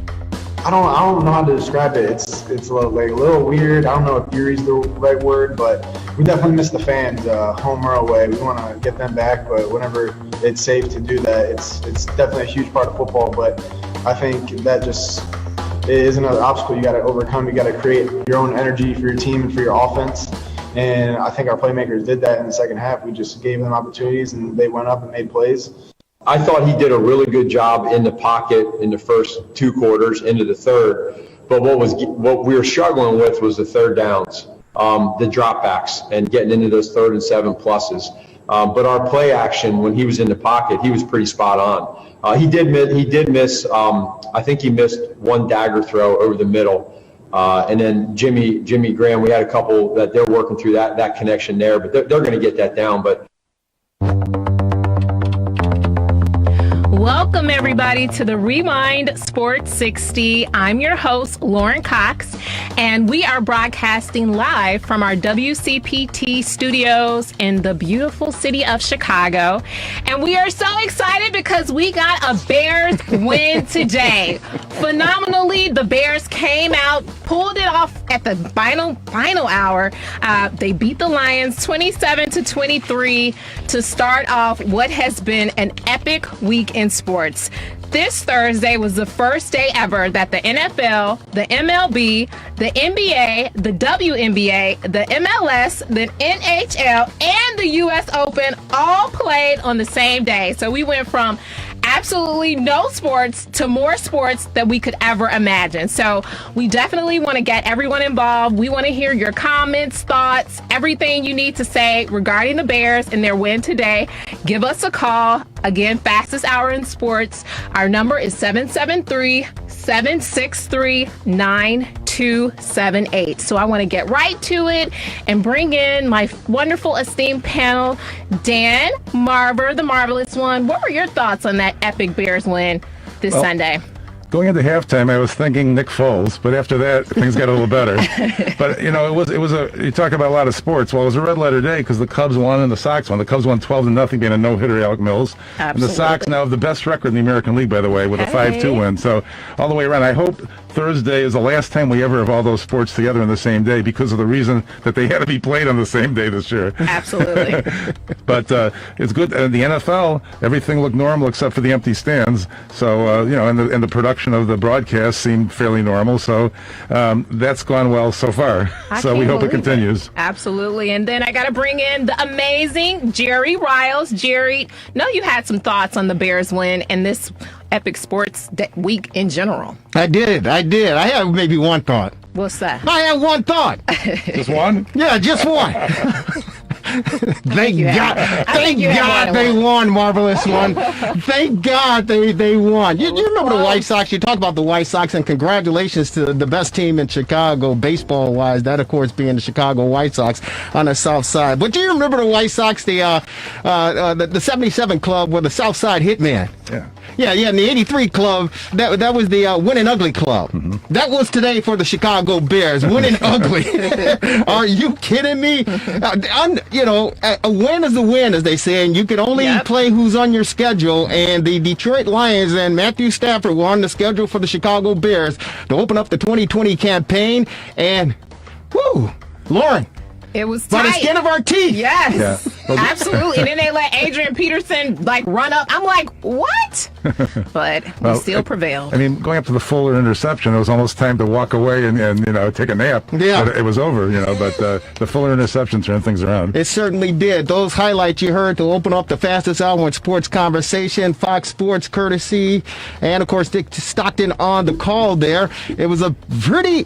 I don't know how to describe it. It's a little weird. I don't know if fury's the right word, but we definitely miss the fans, home or away. We want to get them back, but whenever it's safe to do that, it's definitely a huge part of football. But I think that just is another obstacle you got to overcome. You got to create your own energy for your team and for your offense. And I think our playmakers did that in the second half. We just gave them opportunities, and they went up and made plays. I thought he did a really good job in the pocket in the first two quarters into the third. But what we were struggling with was the third downs, the dropbacks, and getting into those 3rd and 7 pluses. But our play action, when he was in the pocket, he was pretty spot on. He did miss. I think he missed one dagger throw over the middle. And then Jimmy Graham, we had a couple that they're working through that connection there, but they're going to get that down. But welcome everybody to the Rewind Sports 60. I'm your host, Lauren Cox, and we are broadcasting live from our WCPT studios in the beautiful city of Chicago. And we are so excited because we got a Bears win today. Phenomenally, the Bears came out, pulled it off off at the final hour. They beat the Lions 27-23 to start off what has been an epic week in sports. This Thursday was the first day ever that the NFL, the MLB, the NBA, the WNBA, the MLS, the NHL, and the U.S. Open all played on the same day. So we went from absolutely no sports to more sports that we could ever imagine. So we definitely want to get everyone involved. We want to hear your comments, thoughts, everything you need to say regarding the Bears and their win today. Give us a call. Again, fastest hour in sports. Our number is 773-763-9278. So I want to get right to it and bring in my wonderful esteemed panel. Dan, Marver, the marvelous one. What were your thoughts on that epic Bears win this Sunday? Going into halftime, I was thinking Nick Foles, but after that, things got a little better. But, you talk about a lot of sports. Well, it was a red letter day because the Cubs won and the Sox won. The Cubs won 12-0, being a no-hitter, Alec Mills. Absolutely. And the Sox now have the best record in the American League, by the way, with a 5-2 win. So all the way around, I hope Thursday is the last time we ever have all those sports together on the same day because of the reason that they had to be played on the same day this year. Absolutely. But it's good. The NFL, everything looked normal except for the empty stands. So, and the production of the broadcast seemed fairly normal. So that's gone well so far. So we hope it continues. Absolutely. And then I got to bring in the amazing Jerry Riles. Jerry, know you had some thoughts on the Bears win and this epic sports week in general. I did. I have maybe one thought. What's that? I have one thought. Just one? Yeah, just one. Thank God they won, marvelous one. Thank God they won. You remember the White Sox? You talk about the White Sox, and congratulations to the best team in Chicago, baseball-wise. That, of course, being the Chicago White Sox on the South Side. But do you remember the White Sox, the 77 club with the South Side Hitman? Yeah, and the 83 club, that was the Winning Ugly club. Mm-hmm. That was today for the Chicago Bears, Winning Ugly. Are you kidding me? A win is a win, as they say, and you can only play who's on your schedule. And the Detroit Lions and Matthew Stafford were on the schedule for the Chicago Bears to open up the 2020 campaign. And, Lauren. It was by the tight. skin of our teeth. Yes, Yeah. Well, absolutely. And then they let Adrian Peterson run up. I'm like, what? But we still prevailed. I mean, going up to the Fuller interception, it was almost time to walk away and take a nap. Yeah. But it was over, But the Fuller interception turned things around. It certainly did. Those highlights you heard to open up the fastest hour in sports conversation, Fox Sports courtesy, and of course Dick Stockton on the call there. It was a pretty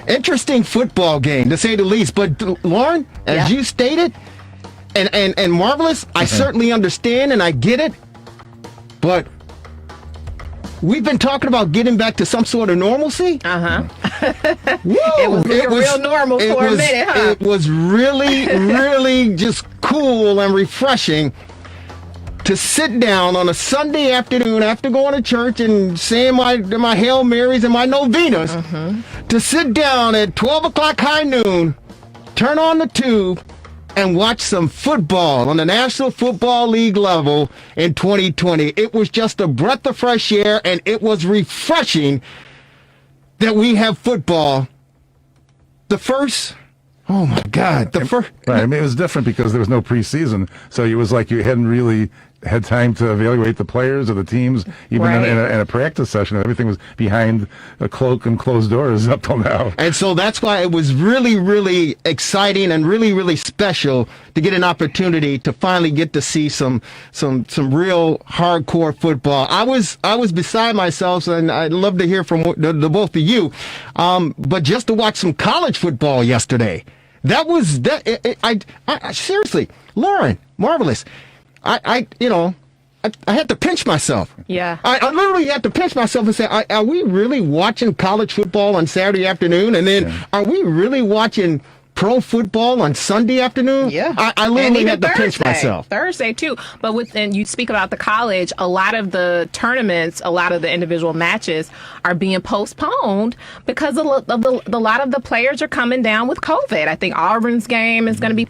interesting football game, to say the least. But Lauren, as you stated, and Marvelous, I certainly understand and I get it. But we've been talking about getting back to some sort of normalcy. It was real normal for a minute, huh? It was really, really just cool and refreshing to sit down on a Sunday afternoon after going to church and saying my Hail Marys and my novenas, to sit down at 12 o'clock high noon, turn on the tube, and watch some football on the National Football League level in 2020. It was just a breath of fresh air, and it was refreshing that we have football. Oh my God! Right. I mean, it was different because there was no preseason, so it was like you hadn't really had time to evaluate the players or the teams, even in a practice session. Everything was behind a cloak and closed doors up till now. And so that's why it was really, really exciting and really, really special to get an opportunity to finally get to see some real hardcore football. I was beside myself, and I'd love to hear from the both of you. But just to watch some college football yesterday, I seriously, Lauren, marvelous. I had to pinch myself. Yeah. I literally had to pinch myself and say, are we really watching college football on Saturday afternoon? And then are we really watching pro football on Sunday afternoon. Yeah. I literally had to pinch myself. Thursday too. But and you speak about the college, a lot of the tournaments, a lot of the individual matches are being postponed because a lot of the players are coming down with COVID. I think Auburn's game is going to be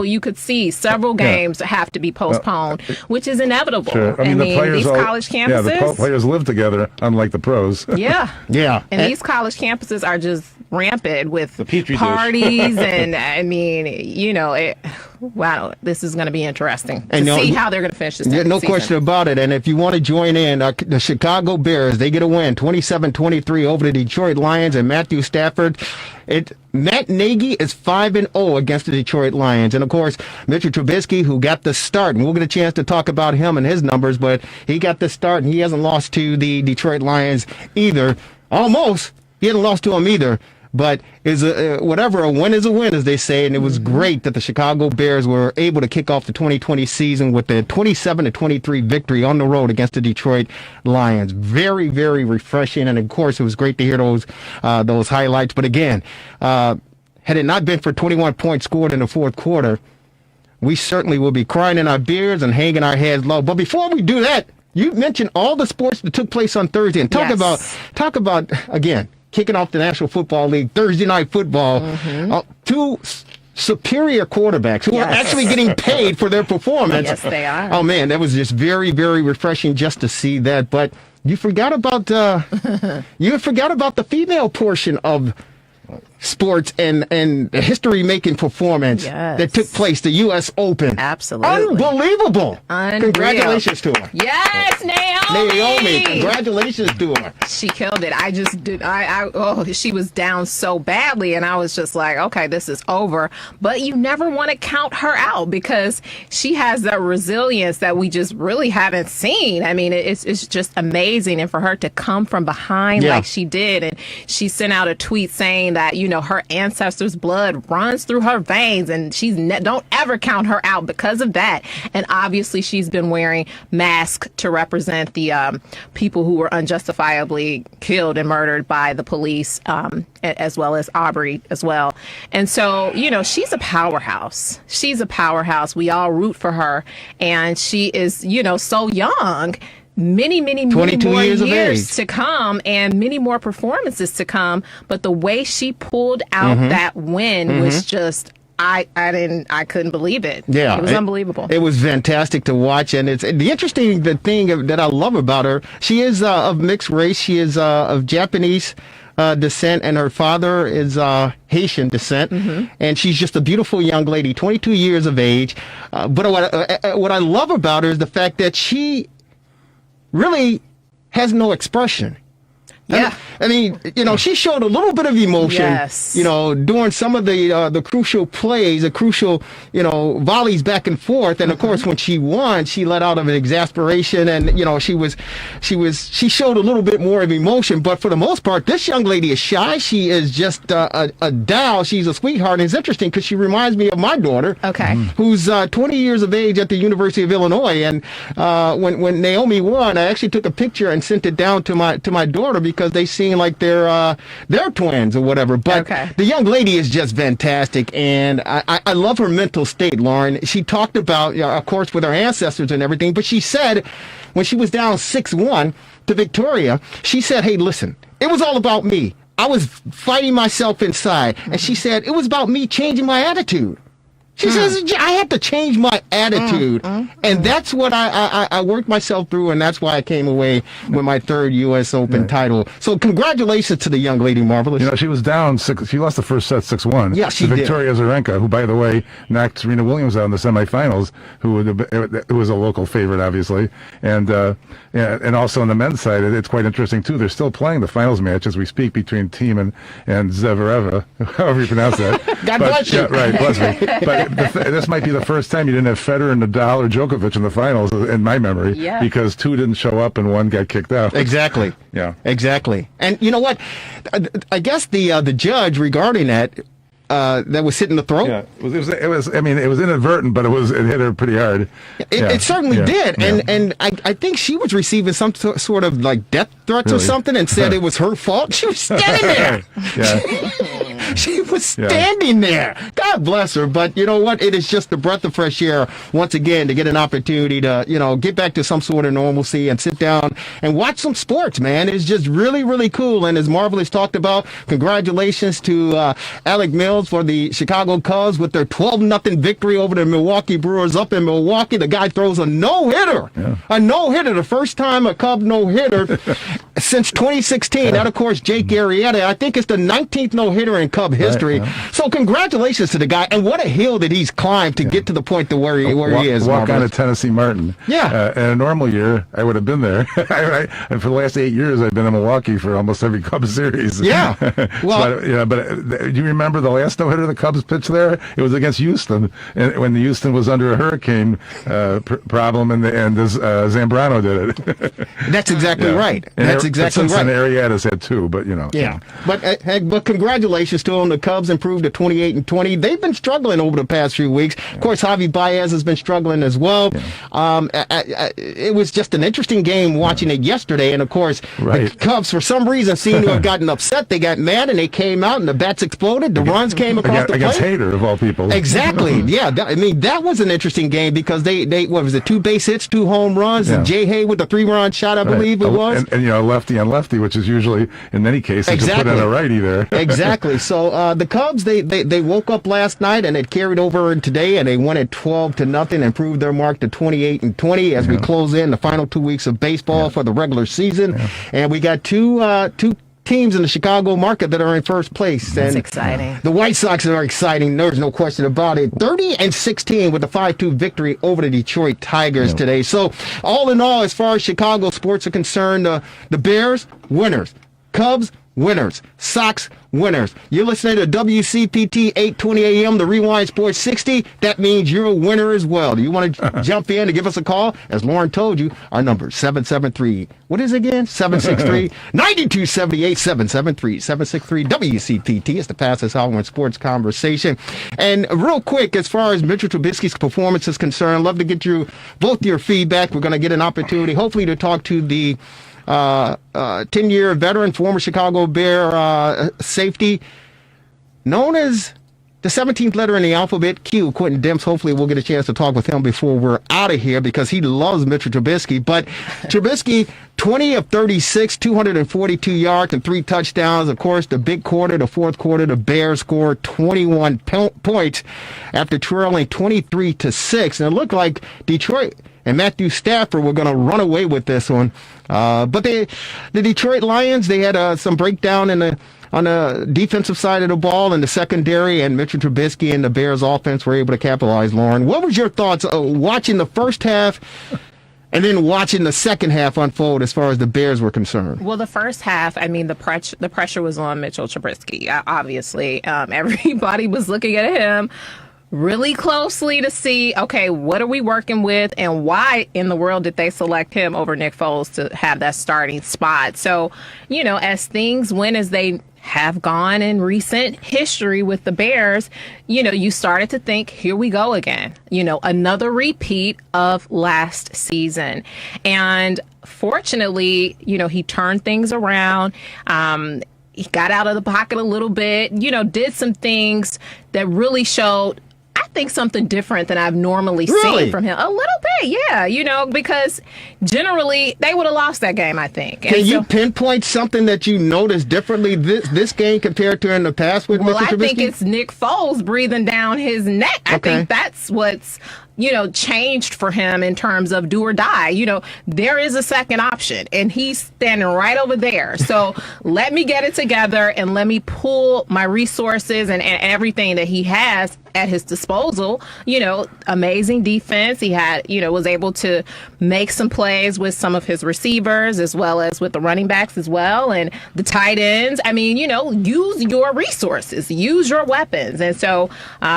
you could see several games have to be postponed, which is inevitable. Sure. I mean, these college campuses. Yeah, the players live together, unlike the pros. Yeah. Yeah. And these college campuses are just rampant with Petri dish. parties and I mean, wow, this is going to be interesting to see how they're going to finish this season. No question about it. And if you want to join in, the Chicago Bears, they get a win 27-23 over the Detroit Lions and Matthew Stafford. Matt Nagy is 5-0 against the Detroit Lions. And, of course, Mitchell Trubisky, who got the start, and we'll get a chance to talk about him and his numbers, but he got the start, and he hasn't lost to the Detroit Lions either. Almost. He hasn't lost to them either. But a win is a win, as they say, and it was great that the Chicago Bears were able to kick off the 2020 season with a 27-23 victory on the road against the Detroit Lions. Very, very refreshing, and of course, it was great to hear those highlights. But again, had it not been for 21 points scored in the fourth quarter, we certainly will be crying in our beers and hanging our heads low. But before we do that, you mentioned all the sports that took place on Thursday, and talk about again. Kicking off the National Football League, Thursday Night Football, two superior quarterbacks who are actually getting paid for their performance. Yes, they are. Oh, man, that was just very, very refreshing just to see that. But you forgot about the female portion of sports and the history-making performance that took place, the U.S. Open. Absolutely. Unbelievable. Unreal. Congratulations to her. Yes, Naomi. Congratulations to her. She killed it. She was down so badly, and I was just like, okay, this is over. But you never want to count her out because she has that resilience that we just really haven't seen. I mean, it's just amazing. And for her to come from behind like she did, and she sent out a tweet saying that, her ancestors' blood runs through her veins, and don't ever count her out because of that. And obviously, she's been wearing masks to represent the people who were unjustifiably killed and murdered by the police, as well as Aubrey as well. And so, she's a powerhouse. She's a powerhouse. We all root for her, and she is, so young. Many more years to come and many more performances to come. But the way she pulled out that win was just, I couldn't believe it. Yeah. It was unbelievable. It was fantastic to watch. And it's the thing that I love about her. She is of mixed race. She is of Japanese descent, and her father is Haitian descent, and she's just a beautiful young lady, 22 years of age. But what I love about her is the fact that she really has no expression. Yeah. I mean, she showed a little bit of emotion, during some of the crucial plays, the crucial, volleys back and forth. And of course, when she won, she let out of an exasperation, and, she showed a little bit more of emotion. But for the most part, this young lady is shy. She is just a doll. She's a sweetheart. And it's interesting because she reminds me of my daughter, who's 20 years of age at the University of Illinois. And when Naomi won, I actually took a picture and sent it down to my daughter because they seem like they're twins or whatever. But the young lady is just fantastic, and I love her mental state, Lauren. She talked about, of course, with her ancestors and everything, but she said when she was down 6-1 to Victoria, she said, hey, listen, it was all about me. I was fighting myself inside. And she said, it was about me changing my attitude. She says, I had to change my attitude. And that's what I worked myself through, and that's why I came away with my third U.S. Open title. So congratulations to the young lady, Marvelous. She was down 6. She lost the first set 6-1. Yeah, she did. Victoria Azarenka, who, by the way, knocked Serena Williams out in the semifinals, who was a local favorite, obviously. And also on the men's side, it's quite interesting, too. They're still playing the finals match as we speak between Thiem and Zverev, however you pronounce that. God bless you. Yeah, right, bless me. But this might be the first time you didn't have Federer, Nadal, or Djokovic in the finals, in my memory, because 2 didn't show up and 1 got kicked out. Exactly. Yeah. Exactly. And you know what? I guess the judge regarding that was hitting the throat. Yeah, it was. I mean, it was inadvertent, but it hit her pretty hard. It certainly did, and I think she was receiving some sort of like death threats or something, and said it was her fault. She was standing there. She was standing there. God bless her. But you know what? It is just a breath of fresh air once again to get an opportunity to, get back to some sort of normalcy and sit down and watch some sports, man. It's just really, really cool. And as Marvel has talked about, congratulations to Alec Mills for the Chicago Cubs with their 12-0 victory over the Milwaukee Brewers up in Milwaukee. The guy throws a no-hitter. A no-hitter. The first time a Cub no-hitter since 2016. That, of course, Jake Arrieta. I think it's the 19th no-hitter in Cub history. So congratulations to the guy. And what a hill that he's climbed to get to the point to where he is. Walk on to Tennessee Martin. Yeah. In a normal year, I would have been there. And for the last 8 years, I've been in Milwaukee for almost every Cubs series. Yeah. Well, do you remember the last no-hitter the Cubs pitched there? It was against Houston, and when Houston was under a hurricane problem, and Zambrano did it. That's exactly right. That's exactly right. And Arrieta's had two, but Yeah. But congratulations to them. The Cubs improved to 28-20. They've been struggling over the past few weeks. Of course, Javi Baez has been struggling as well. It was just an interesting game watching it yesterday. And of course, the Cubs, for some reason, seem to have gotten upset. They got mad and they came out and the bats exploded. The runs came across the plate. Against Hader, of all people. Exactly. Yeah. That was an interesting game because they what was it, 2 base hits, 2 home runs, and Jay Hay with a 3-run shot, I believe it was. And lefty on lefty, which is usually, in any case, you can put in a righty there. Exactly. So the Cubs, they woke up last night and it carried over today, and they won at 12-0, improved their mark to 28-20 as we close in the final 2 weeks of baseball for the regular season. And we got two teams in the Chicago market that are in first place. That's and exciting. The White Sox are exciting. There's no question about it. 30-16 with the 5-2 victory over the Detroit Tigers today. So all in all, as far as Chicago sports are concerned, the Bears, winners. Cubs, winners. Sox, winners. You're listening to WCPT 820 AM, the Rewind Sports 60. That means you're a winner as well. Do you want to jump in and give us a call? As Lauren told you, our number is 773. What is it again? 763-9278, 773-763 WCPT. It's the fastest hour in sports conversation. And real quick, as far as Mitchell Trubisky's performance is concerned, love to get both your feedback. We're going to get an opportunity, hopefully, to talk to the 10-year veteran, former Chicago Bear safety, known as the 17th letter in the alphabet, Q, Quentin Demps. Hopefully we'll get a chance to talk with him before we're out of here because he loves Mitchell Trubisky. But Trubisky, 20 of 36, 242 yards and 3 touchdowns. Of course, the big quarter, the fourth quarter, the Bears scored 21 points after trailing 23-6. And it looked like Detroit and Matthew Stafford were going to run away with this one. But the Detroit Lions, they had some breakdown on the defensive side of the ball in the secondary, and Mitchell Trubisky and the Bears offense were able to capitalize, Lauren. What was your thoughts watching the first half and then watching the second half unfold as far as the Bears were concerned? Well, the first half, the pressure was on Mitchell Trubisky, obviously. Everybody was looking at him really closely to see, okay, what are we working with and why in the world did they select him over Nick Foles to have that starting spot? So, as things went as they have gone in recent history with the Bears, you started to think, here we go again, another repeat of last season. And fortunately, he turned things around. He got out of the pocket a little bit, did some things that really showed, I think, something different than I've normally seen from him. A little bit, yeah, because generally they would have lost that game, I think. Can you pinpoint something that you noticed differently this game compared to in the past with Mitchell Trubisky? Well, I think it's Nick Foles breathing down his neck. I think that's what's changed for him in terms of do or die. There is a second option, and he's standing right over there. So let me get it together and let me pull my resources and everything that he has at his disposal. Amazing defense. He had, was able to make some plays with some of his receivers as well as with the running backs as well, and the tight ends. Use your resources, use your weapons. And so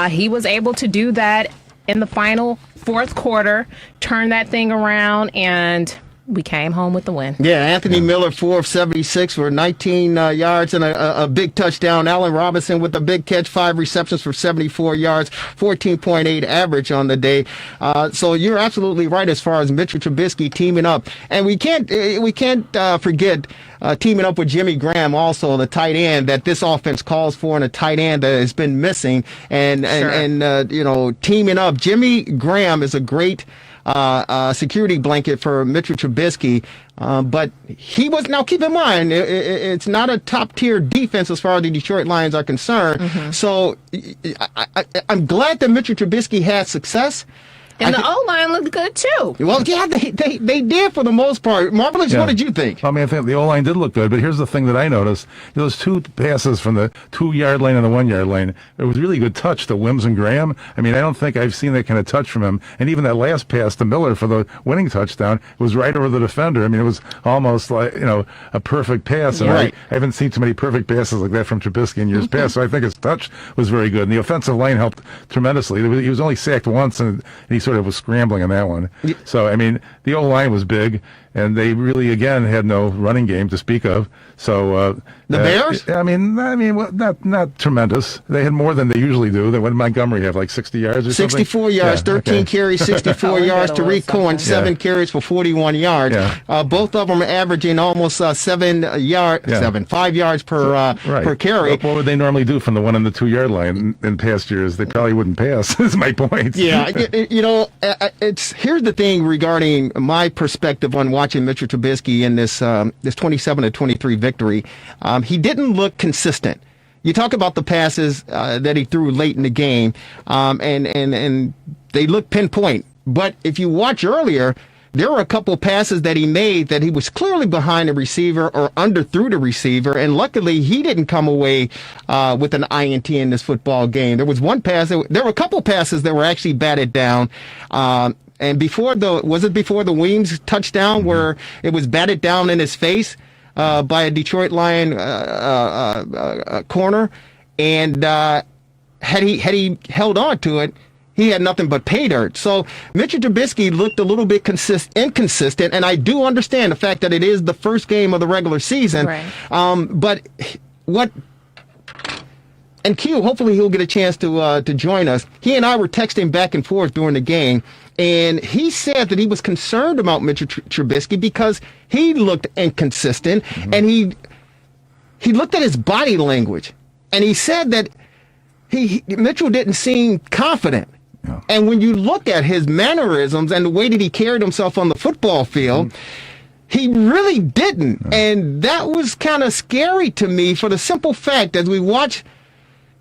he was able to do that in the final fourth quarter, turn that thing around, and we came home with the win. Yeah, Anthony Miller, 4 of 76 for 19 yards and a big touchdown. Allen Robinson with a big catch, 5 receptions for 74 yards, 14.8 average on the day. So you're absolutely right as far as Mitchell Trubisky teaming up. And we can't forget teaming up with Jimmy Graham, also the tight end that this offense calls for, and a tight end that has been missing. And teaming up, Jimmy Graham is a great security blanket for Mitchell Trubisky. But he was, now keep in mind, it's not a top tier defense as far as the Detroit Lions are concerned. Mm-hmm. So I'm glad that Mitchell Trubisky had success. And the O-line looked good, too. Well, yeah, they did for the most part. Marvelous, what did you think? I mean, I think the O-line did look good, but here's the thing that I noticed. Those 2 passes from the 2-yard line and the 1-yard line, it was really good touch to Wims and Graham. I mean, I don't think I've seen that kind of touch from him. And even that last pass to Miller for the winning touchdown was right over the defender. I mean, it was almost like, a perfect pass. And right. I haven't seen too many perfect passes like that from Trubisky in years past, so I think his touch was very good. And the offensive line helped tremendously. He was only sacked once, and he sort of was scrambling on that one. So, I mean, the O-line was big, and they really, again, had no running game to speak of. So the Bears? I mean, well, not tremendous. They had more than they usually do. What did Montgomery have, like 60 yards or 64 something? yards, 13 carries, 64 yards. Tariq Cohen, 7 carries for 41 yards. Yeah. Both of them are averaging almost 5 yards per carry. What would they normally do from the 1 and the 2-yard line in past years? They probably wouldn't pass, is my point. Yeah, here's the thing regarding my perspective on watching Mitchell Trubisky in this 27-23 victory. He didn't look consistent. You talk about the passes that he threw late in the game, and they look pinpoint. But if you watch earlier, there were a couple passes that he made that he was clearly behind the receiver or underthrew the receiver, and luckily he didn't come away with an INT in this football game. There was one pass, there were a couple passes that were actually batted down. And before the Weems touchdown where it was batted down in his face by a Detroit Lion corner, and had he held on to it, he had nothing but pay dirt. So Mitchell Trubisky looked a little bit inconsistent, and I do understand the fact that it is the first game of the regular season. Right. And Q, hopefully he'll get a chance to join us. He and I were texting back and forth during the game, and he said that he was concerned about Mitchell Trubisky because he looked inconsistent, and he looked at his body language, and he said that Mitchell didn't seem confident. Yeah. And when you look at his mannerisms and the way that he carried himself on the football field, he really didn't. Yeah. And that was kind of scary to me for the simple fact, as we watch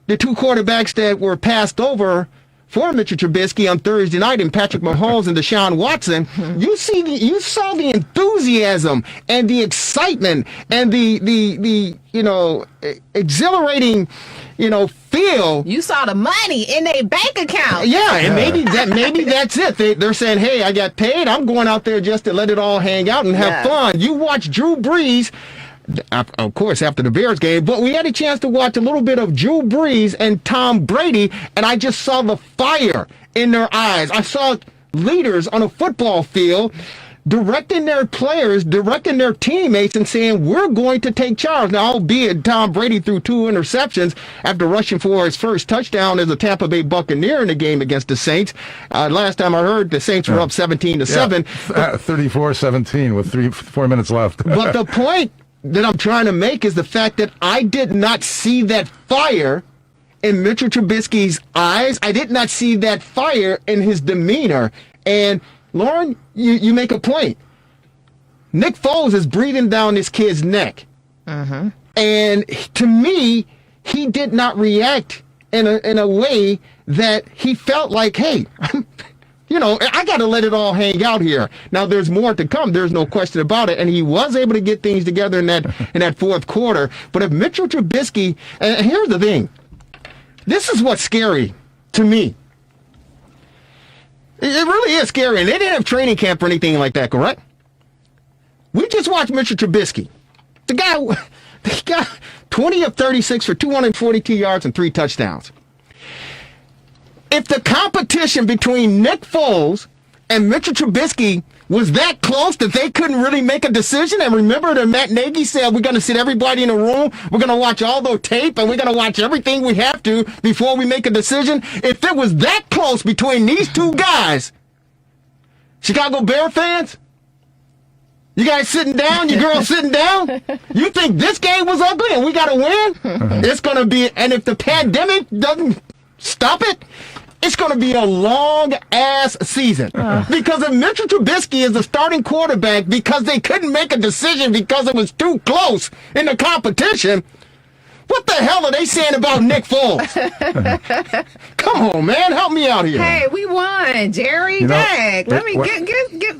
the 2 quarterbacks that were passed over for Mitchell Trubisky on Thursday night, and Patrick Mahomes and Deshaun Watson, you saw the enthusiasm and the excitement and the exhilarating feel. You saw the money in their bank account. Yeah, and maybe that's it. They're saying, hey, I got paid. I'm going out there just to let it all hang out and have fun. You watch Drew Brees, of course, after the Bears game, but we had a chance to watch a little bit of Drew Brees and Tom Brady, and I just saw the fire in their eyes. I saw leaders on a football field directing their players, directing their teammates, and saying, we're going to take charge. Now, albeit Tom Brady threw 2 interceptions after rushing for his first touchdown as a Tampa Bay Buccaneer in the game against the Saints. Last time I heard, the Saints were up 17-7. 34-17 with 4 minutes left. But the point that I'm trying to make is the fact that I did not see that fire in Mitchell Trubisky's eyes. I did not see that fire in his demeanor. And Lauren, you make a point. Nick Foles is breathing down this kid's neck. And to me, he did not react in a way that he felt like, hey, I got to let it all hang out here. Now, there's more to come. There's no question about it. And he was able to get things together in that fourth quarter. But if Mitchell Trubisky, and here's the thing, this is what's scary to me. It really is scary. And they didn't have training camp or anything like that, correct? We just watched Mitchell Trubisky. The guy 20 of 36 for 242 yards and 3 touchdowns. If the competition between Nick Foles and Mitchell Trubisky was that close that they couldn't really make a decision? And remember that Matt Nagy said, we're going to sit everybody in a room, we're going to watch all the tape, and we're going to watch everything we have to before we make a decision. If it was that close between these two guys, Chicago Bear fans, you guys sitting down, you girls sitting down, you think this game was ugly and we got to win? It's going to be, and if the pandemic doesn't stop it, it's going to be a long-ass season. Because if Mitchell Trubisky is the starting quarterback because they couldn't make a decision because it was too close in the competition, what the hell are they saying about Nick Foles? Come on, man. Help me out here. Hey, we won, Jerry. Dang. Let me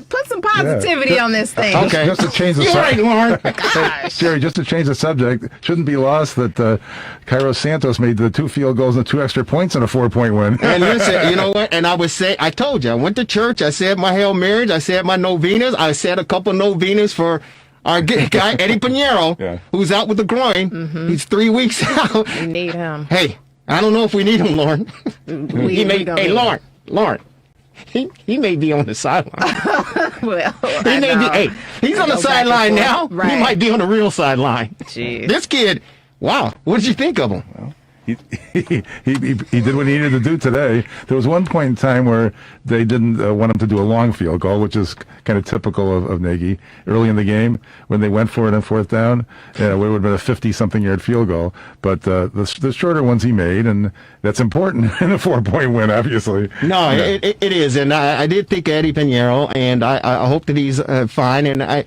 put some positivity on this thing. Okay. Just to change the subject. Lauren. Hey, Jerry, just to change the subject, shouldn't be lost that Cairo Santos made the 2 field goals and 2 extra points in a 4-point win. And listen, you know what? And I told you, I went to church. I said my Hail Marys. I said my novenas. I said a couple novenas for our guy, Eddie Pinheiro, who's out with the groin. He's 3 weeks out. We need him. Hey, I don't know if we need him, Lauren. Lauren. He may be on the sideline. Well, he may be. Hey, he's on the sideline now. Right. He might be on the real sideline. Jeez. This kid. Wow. What did you think of him? Well, he did what he needed to do today. There was one point in time where they didn't want him to do a long field goal, which is kind of typical of Nagy. Early in the game, when they went for it on 4th down, it would have been a 50-something yard field goal. But the shorter ones he made, and that's important in a 4-point win, obviously. No, it is, and I did think Eddie Pinheiro, and I hope that he's fine, and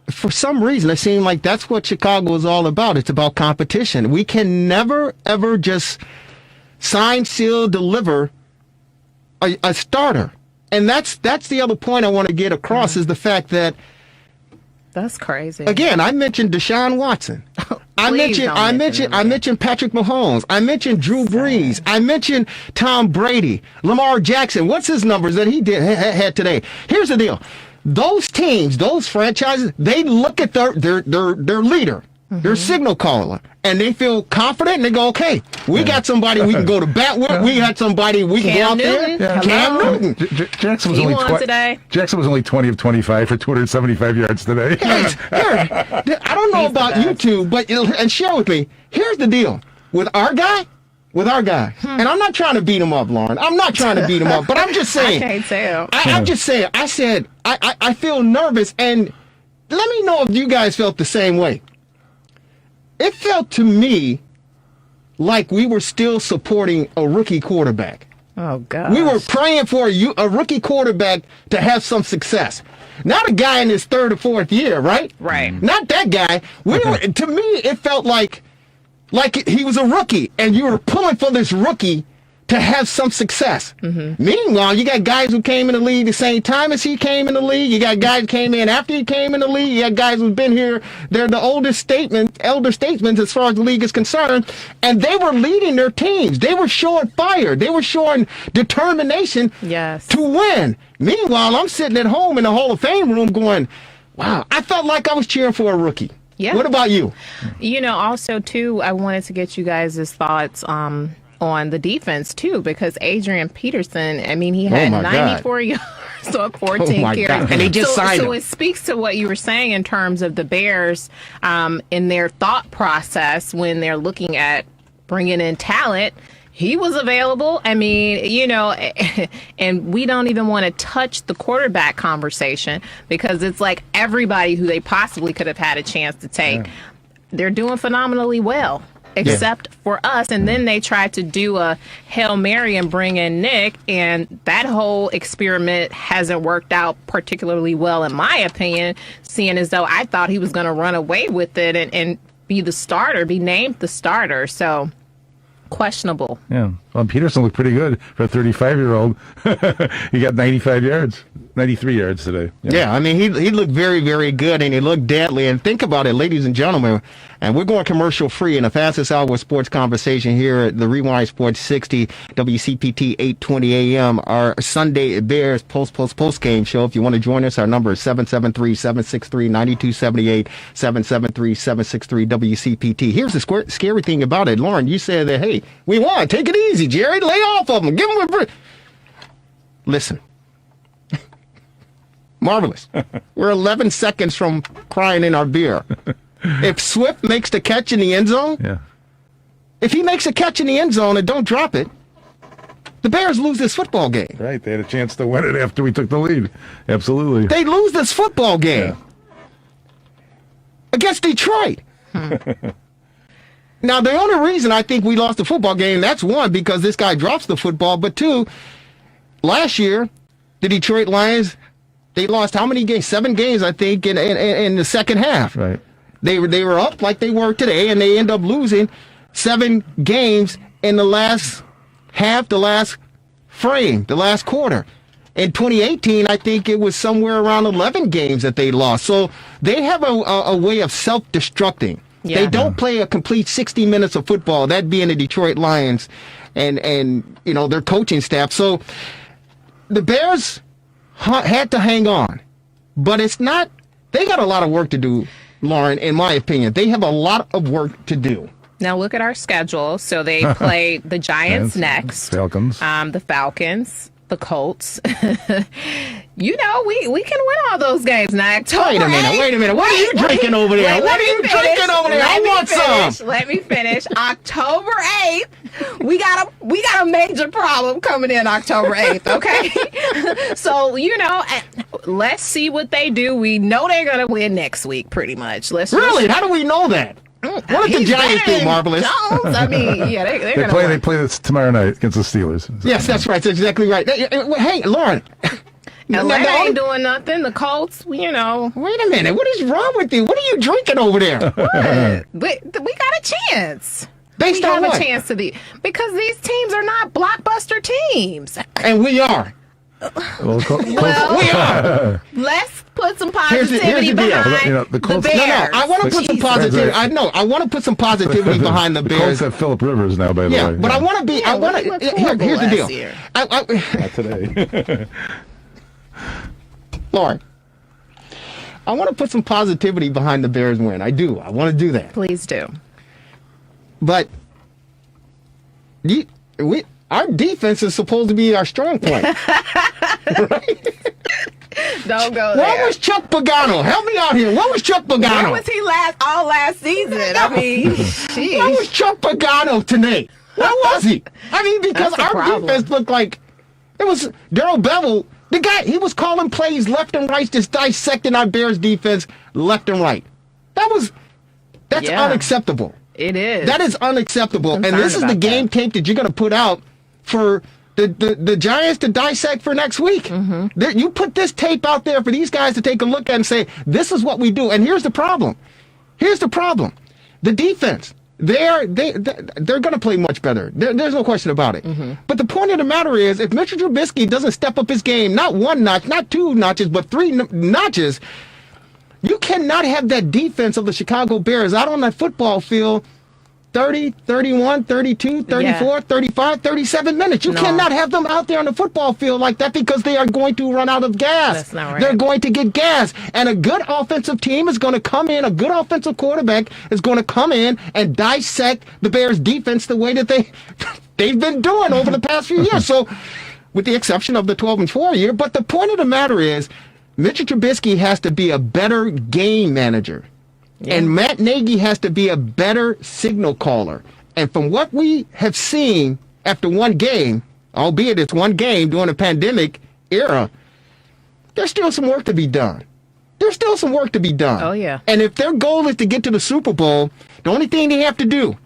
for some reason, it seemed like that's what Chicago is all about. It's about competition. We can never, ever just sign, seal, deliver a starter. And that's the other point I want to get across is the fact that that's crazy. Again, I mentioned Deshaun Watson. I mentioned Patrick Mahomes. I mentioned Drew Brees. I mentioned Tom Brady, Lamar Jackson. What's his numbers that he had today? Here's the deal. Those teams, those franchises, they look at their leader, their signal caller, and they feel confident, and they go, okay, we got somebody we can go to bat with. We got somebody we can go out there. Cam Newton. Jackson was only 20 of 25 for 275 yards today. I don't know about you two, but and share with me. Here's the deal. With our guy, and I'm not trying to beat him up, Lauren. I'm not trying to beat him up, but I'm just saying. I can't tell. I'm just saying. I said I feel nervous, and let me know if you guys felt the same way. It felt to me like we were still supporting a rookie quarterback. Oh, God. We were praying for a rookie quarterback to have some success. Not a guy in his 3rd or 4th year, right? Right. Not that guy. To me, it felt like he was a rookie, and you were pulling for this rookie to have some success. Meanwhile, you got guys who came in the league the same time as he came in the league. You got guys who came in after he came in the league. You got guys who've been here. They're the elder statesmen as far as the league is concerned. And they were leading their teams. They were showing fire. They were showing determination to win. Meanwhile, I'm sitting at home in the Hall of Fame room going, wow, I felt like I was cheering for a rookie. Yeah. What about you? Also, too, I wanted to get you guys' thoughts on the defense, too, because Adrian Peterson, he had 94 yards on 14 carries. And he just signed him. So it speaks to what you were saying in terms of the Bears in their thought process when they're looking at bringing in talent. He was available. And we don't even want to touch the quarterback conversation because it's like everybody who they possibly could have had a chance to take, they're doing phenomenally well. Except for us. And then they tried to do a Hail Mary and bring in Nick, and that whole experiment hasn't worked out particularly well, in my opinion, seeing as though I thought he was going to run away with it and be the starter, be named the starter. So questionable. Yeah. Well, Peterson looked pretty good for a 35-year-old. He got 93 yards today. Yeah, he looked very, very good, and he looked deadly. And think about it, ladies and gentlemen, and we're going commercial free in the fastest hour sports conversation here at the Rewind Sports 60, WCPT 820 AM, our Sunday Bears post game show. If you want to join us, our number is 773-763-9278, 773-763-WCPT. Here's the scary thing about it. Lauren, you said that, hey, we won. Take it easy, Jerry. Lay off of them. Give them a break. Listen. Marvelous. We're 11 seconds from crying in our beer. If Swift makes the catch in the end zone, if he makes a catch in the end zone and don't drop it, the Bears lose this football game. Right, they had a chance to win it after we took the lead. Absolutely. They lose this football game against Detroit. Now, the only reason I think we lost the football game, that's one, because this guy drops the football, but two, last year, the Detroit Lions, they lost how many games? 7 games, I think, in the second half. Right. They were up like they were today, and they end up losing 7 games in the last half, the last frame, the last quarter. In 2018, I think it was somewhere around 11 games that they lost. So they have a way of self-destructing. Yeah. They don't play a complete 60 minutes of football, that being the Detroit Lions and you know, their coaching staff. So the Bears had to hang on. But it's not, they got a lot of work to do, Lauren, in my opinion. They have a lot of work to do. Now look at our schedule. So they play the Giants next. Falcons. The Falcons. The Colts. You know, we can win all those games now. Wait a minute. What are you drinking over there? What are you drinking over there? I want some. Let me finish. October 8th, we got a major problem coming in October 8th, okay? So, you know, let's see what they do. We know they're going to win next week, pretty much. Really? How do we know that? What did the Giants do, Marvelous? Jones. I mean, yeah, they're they play. They play this tomorrow night against the Steelers. Yes, that's right. That's exactly right. Hey, Lauren. Atlanta ain't doing nothing. The Colts, you know. Wait a minute. What is wrong with you? What are you drinking over there? What? We got a chance. Based on what? A chance to because these teams are not blockbuster teams. And we are. Well, we are. Let's put some positivity behind the Bears. No, I want to put some positivity. I want to put some positivity behind the Bears. Colts have Phillip Rivers now, by the way. Yeah, but I want to be. Here's the deal. Not today. Lauren, I want to put some positivity behind the Bears win. I do. I want to do that. Please do. But our defense is supposed to be our strong point. Right? Don't go there. Where was Chuck Pagano? Help me out here. Where was Chuck Pagano? Where was he last season? I mean, geez. Where was Chuck Pagano today? Where was he? I mean, because our defense looked like it was Darrell Bevel. The guy, he was calling plays left and right, just dissecting our Bears defense left and right. That's unacceptable. It is. That is unacceptable. And this is the game tape that you're going to put out for the Giants to dissect for next week. Mm-hmm. You put this tape out there for these guys to take a look at and say, this is what we do. And here's the problem. The defense. They're going to play much better. There's no question about it. Mm-hmm. But the point of the matter is, if Mitchell Trubisky doesn't step up his game, not 1 notch, not 2 notches, but 3 notches, you cannot have that defense of the Chicago Bears out on that football field 30, 31, 32, 34, 35, 37 minutes. You cannot have them out there on the football field like that because they are going to run out of gas. That's not right. They're going to get gas. And a good offensive team is going to come in, a good offensive quarterback is going to come in and dissect the Bears defense the way that they've been doing over the past few years. So, with the exception of the 12-4 year. But the point of the matter is, Mitchell Trubisky has to be a better game manager. Yeah. And Matt Nagy has to be a better signal caller. And from what we have seen after one game, albeit it's one game during the pandemic era, there's still some work to be done. Oh, yeah. And if their goal is to get to the Super Bowl, the only thing they have to do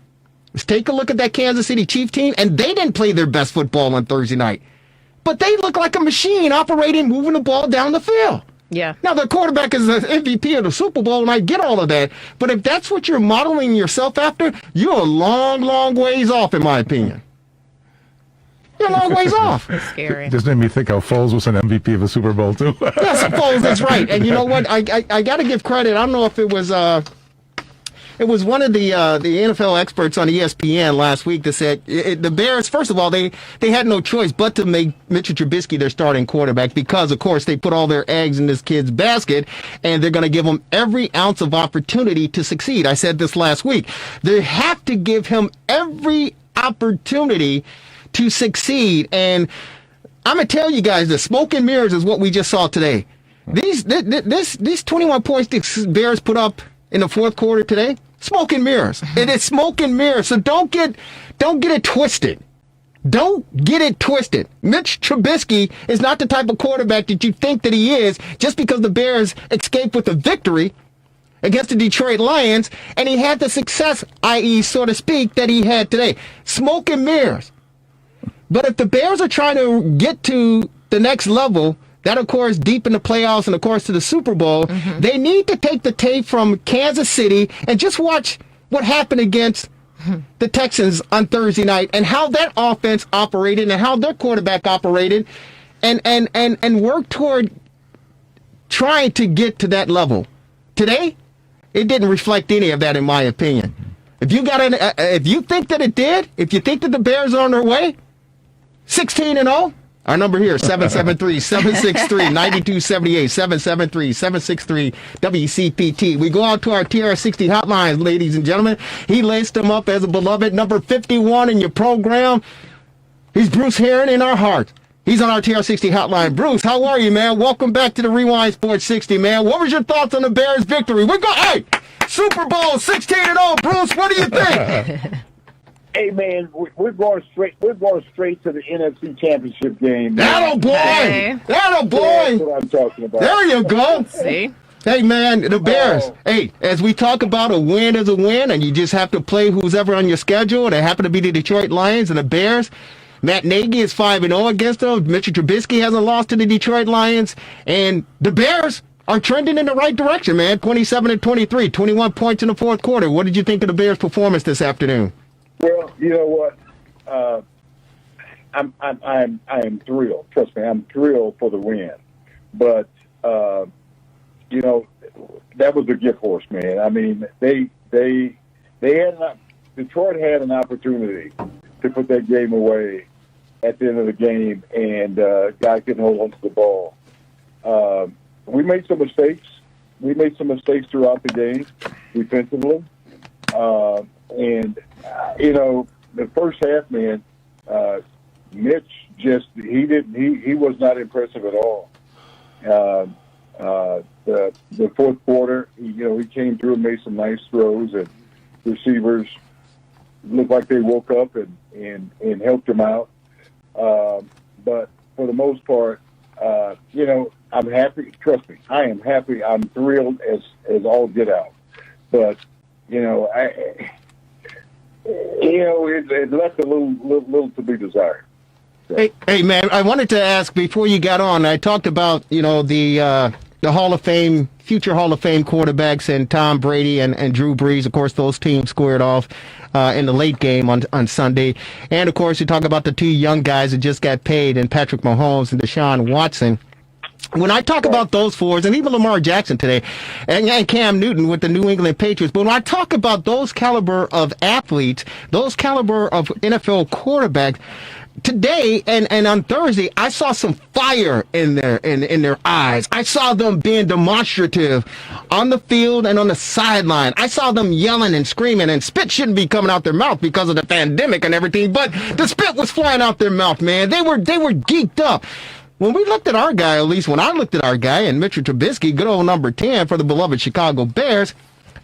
is take a look at that Kansas City Chiefs team, and they didn't play their best football on Thursday night. But they look like a machine operating, moving the ball down the field. Yeah. Now, the quarterback is the MVP of the Super Bowl, and I get all of that. But if that's what you're modeling yourself after, you're a long, long ways off, in my opinion. You're a long ways off. It's scary. Just made me think how Foles was an MVP of a Super Bowl, too. Yes, Foles, that's right. And you know what? I got to give credit. I don't know if it was one of the NFL experts on ESPN last week that said the Bears, first of all, they had no choice but to make Mitchell Trubisky their starting quarterback because, of course, they put all their eggs in this kid's basket, and they're going to give him every ounce of opportunity to succeed. I said this last week. They have to give him every opportunity to succeed. And I'm going to tell you guys, the smoke and mirrors is what we just saw today. These 21 points the Bears put up in the fourth quarter today, smoke and mirrors. It is smoke and mirrors. So don't get it twisted. Don't get it twisted. Mitch Trubisky is not the type of quarterback that you think that he is just because the Bears escaped with a victory against the Detroit Lions and he had the success, i.e., so to speak, that he had today. Smoke and mirrors. But if the Bears are trying to get to the next level, that, of course, deep in the playoffs and, of course, to the Super Bowl, they need to take the tape from Kansas City and just watch what happened against the Texans on Thursday night and how that offense operated and how their quarterback operated and work toward trying to get to that level. Today, it didn't reflect any of that, in my opinion. If you think that it did, if you think that the Bears are on their way, 16-0. Our number here, 773-763-9278, 773-763-WCPT. We go out to our TR60 hotlines, ladies and gentlemen. He laced them up as a beloved number 51 in your program. He's Bruce Heron in our heart. He's on our TR60 hotline. Bruce, how are you, man? Welcome back to the Rewind Sports 60, man. What was your thoughts on the Bears' victory? Hey, Super Bowl 16-0. Bruce, what do you think? Hey man, we're going straight to the NFC Championship game. That'll boy! That'll boy! That's what I'm talking about. There you go. See? Hey man, the Bears. Hey, as we talk about, a win is a win, and you just have to play who's ever on your schedule. They happen to be the Detroit Lions and the Bears. Matt Nagy is 5-0 against them. Mitchell Trubisky hasn't lost to the Detroit Lions, and the Bears are trending in the right direction, man. 27-23, 21 points in the fourth quarter. What did you think of the Bears' performance this afternoon? Well, you know what? I am thrilled. Trust me, I'm thrilled for the win. But you know, that was a gift horse, man. I mean, they had Detroit had an opportunity to put that game away at the end of the game, and guy couldn't hold on to the ball. We made some mistakes. We made some mistakes throughout the game defensively, and you know, the first half, man, Mitch he was not impressive at all. The fourth quarter, he came through and made some nice throws, and receivers looked like they woke up and helped him out. But for the most part, I'm happy. Trust me, I am happy. I'm thrilled as all get out. But it left a little to be desired. So. Hey, man, I wanted to ask before you got on. I talked about the Hall of Fame, future Hall of Fame quarterbacks, and Tom Brady and Drew Brees. Of course, those teams squared off in the late game on Sunday. And of course, you talk about the two young guys that just got paid, and Patrick Mahomes and Deshaun Watson. When I talk about those fours, and even Lamar Jackson today, and Cam Newton with the New England Patriots, but when I talk about those caliber of athletes, those caliber of NFL quarterbacks, today and on Thursday, I saw some fire in their eyes. I saw them being demonstrative on the field and on the sideline. I saw them yelling and screaming, and spit shouldn't be coming out their mouth because of the pandemic and everything, but the spit was flying out their mouth, man. They were geeked up. When we looked at our guy, at least when I looked at our guy, and Mitchell Trubisky, good old number 10 for the beloved Chicago Bears,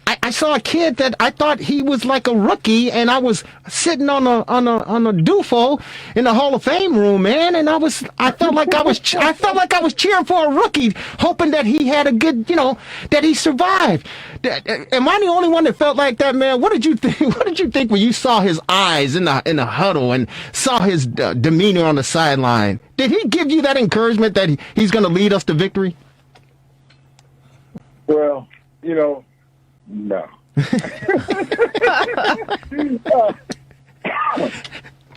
I saw a kid that I thought he was like a rookie, and I was sitting on a dufo in the Hall of Fame room, man, and I felt like I was cheering for a rookie, hoping that he had a good, that he survived. Am I the only one that felt like that, man? What did you think? What did you think when you saw his eyes in the huddle and saw his demeanor on the sideline? Did he give you that encouragement that he's going to lead us to victory? Well, no.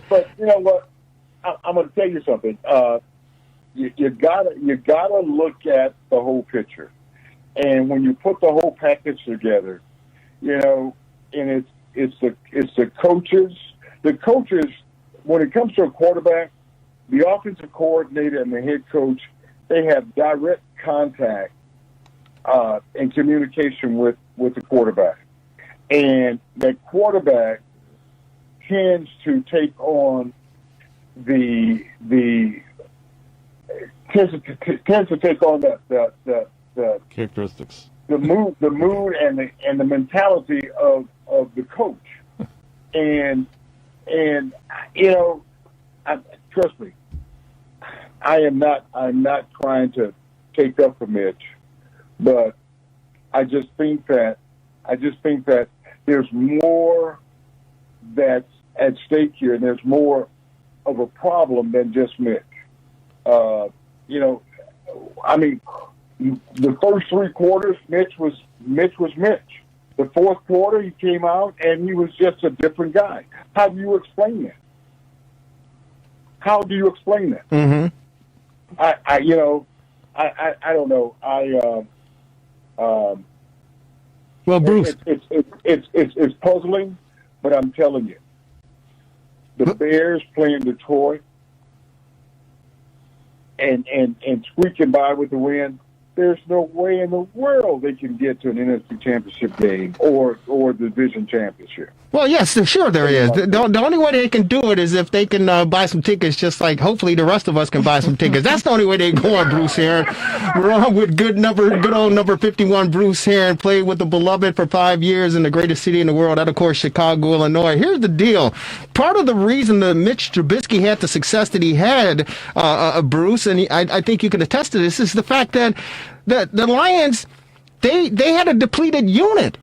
But you know what? I'm going to tell you something. You gotta look at the whole picture, and when you put the whole package together, and it's the coaches. The coaches, when it comes to a quarterback, the offensive coordinator and the head coach, they have direct contact and communication with the quarterback. And that quarterback tends to take on the tends to take on the characteristics, the mood and the mentality of the coach, and trust me, I'm not trying to take up for Mitch, but I just think that there's more that's at stake here, and there's more of a problem than just Mitch. The first 3 quarters, Mitch was Mitch. The fourth quarter, he came out and he was just a different guy. How do you explain that? Mm-hmm. I don't know. Well, Bruce, it's puzzling, but I'm telling you, the Bears playing Detroit and squeaking by with the win. There's no way in the world they can get to an NFC championship game or division championship. well, yes, sure there is. The only way they can do it is if they can buy some tickets, just like hopefully the rest of us can buy some tickets. That's the only way they're going, Bruce Heron. We're on with good old number 51, Bruce Heron, played with the beloved for 5 years in the greatest city in the world, that, of course, Chicago, Illinois. Here's the deal. Part of the reason that Mitch Trubisky had the success that he had, Bruce, and I think you can attest to this, is the fact that the Lions, they had a depleted unit.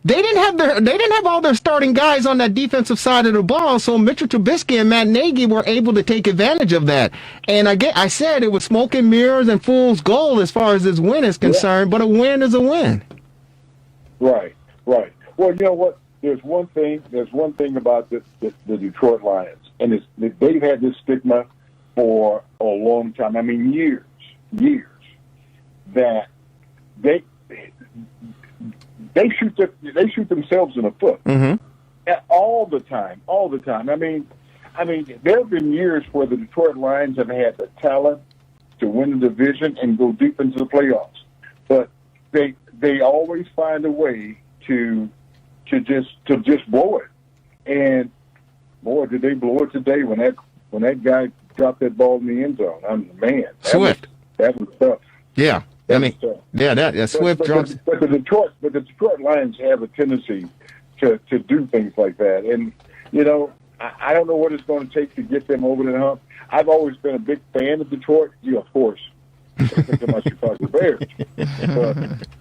They didn't have all their starting guys on that defensive side of the ball, so Mitchell Trubisky and Matt Nagy were able to take advantage of that. And I said it was smoke and mirrors and fool's gold as far as this win is concerned, but a win is a win. Right. Well, you know what? There's one thing about the Detroit Lions, and they've had this stigma for a long time. I mean, years, that they shoot themselves in the foot. Mm-hmm. all the time. I mean, there have been years where the Detroit Lions have had the talent to win the division and go deep into the playoffs, but they always find a way to just blow it. And boy, did they blow it today when that guy dropped that ball in the end zone. Swift. That was tough. Yeah. Swift drops. But the Detroit Lions have a tendency to do things like that, and I don't know what it's going to take to get them over the hump. I've always been a big fan of Detroit. Of course, because of my Chicago Bears.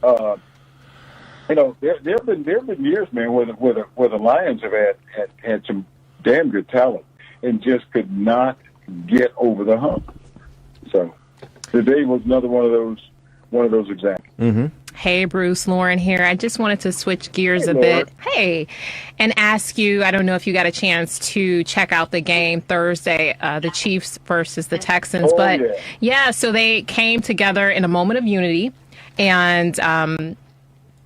But there have been years, man, where the Lions have had some damn good talent and just could not get over the hump. So today was another one of those examples. Mm-hmm. Hey, Bruce, Lauren here. I just wanted to switch gears a bit. Hey, and ask you, I don't know if you got a chance to check out the game Thursday, the Chiefs versus the Texans. So they came together in a moment of unity, and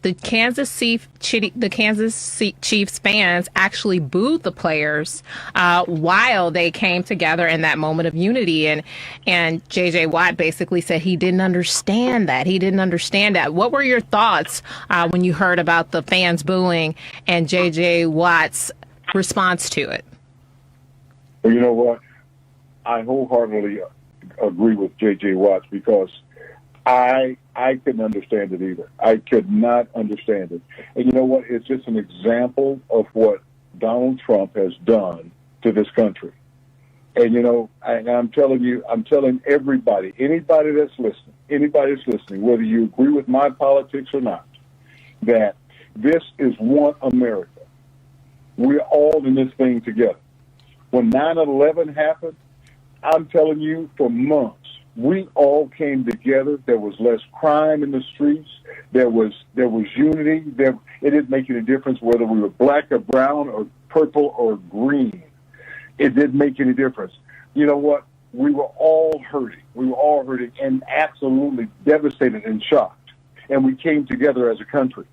the Kansas Chiefs fans actually booed the players while they came together in that moment of unity. And J.J. Watt basically said he didn't understand that. What were your thoughts when you heard about the fans booing and J.J. Watt's response to it? Well, you know what? I wholeheartedly agree with J.J. Watt because I couldn't understand it either. I could not understand it. And you know what? It's just an example of what Donald Trump has done to this country. And I'm telling everybody, anybody that's listening, whether you agree with my politics or not, that this is one America. We're all in this thing together. When 9/11 happened, I'm telling you, for months, we all came together. There was less crime in the streets. There was unity. It didn't make any difference whether we were black or brown or purple or green. It didn't make any difference. You know what? We were all hurting. And absolutely devastated and shocked. And we came together as a country.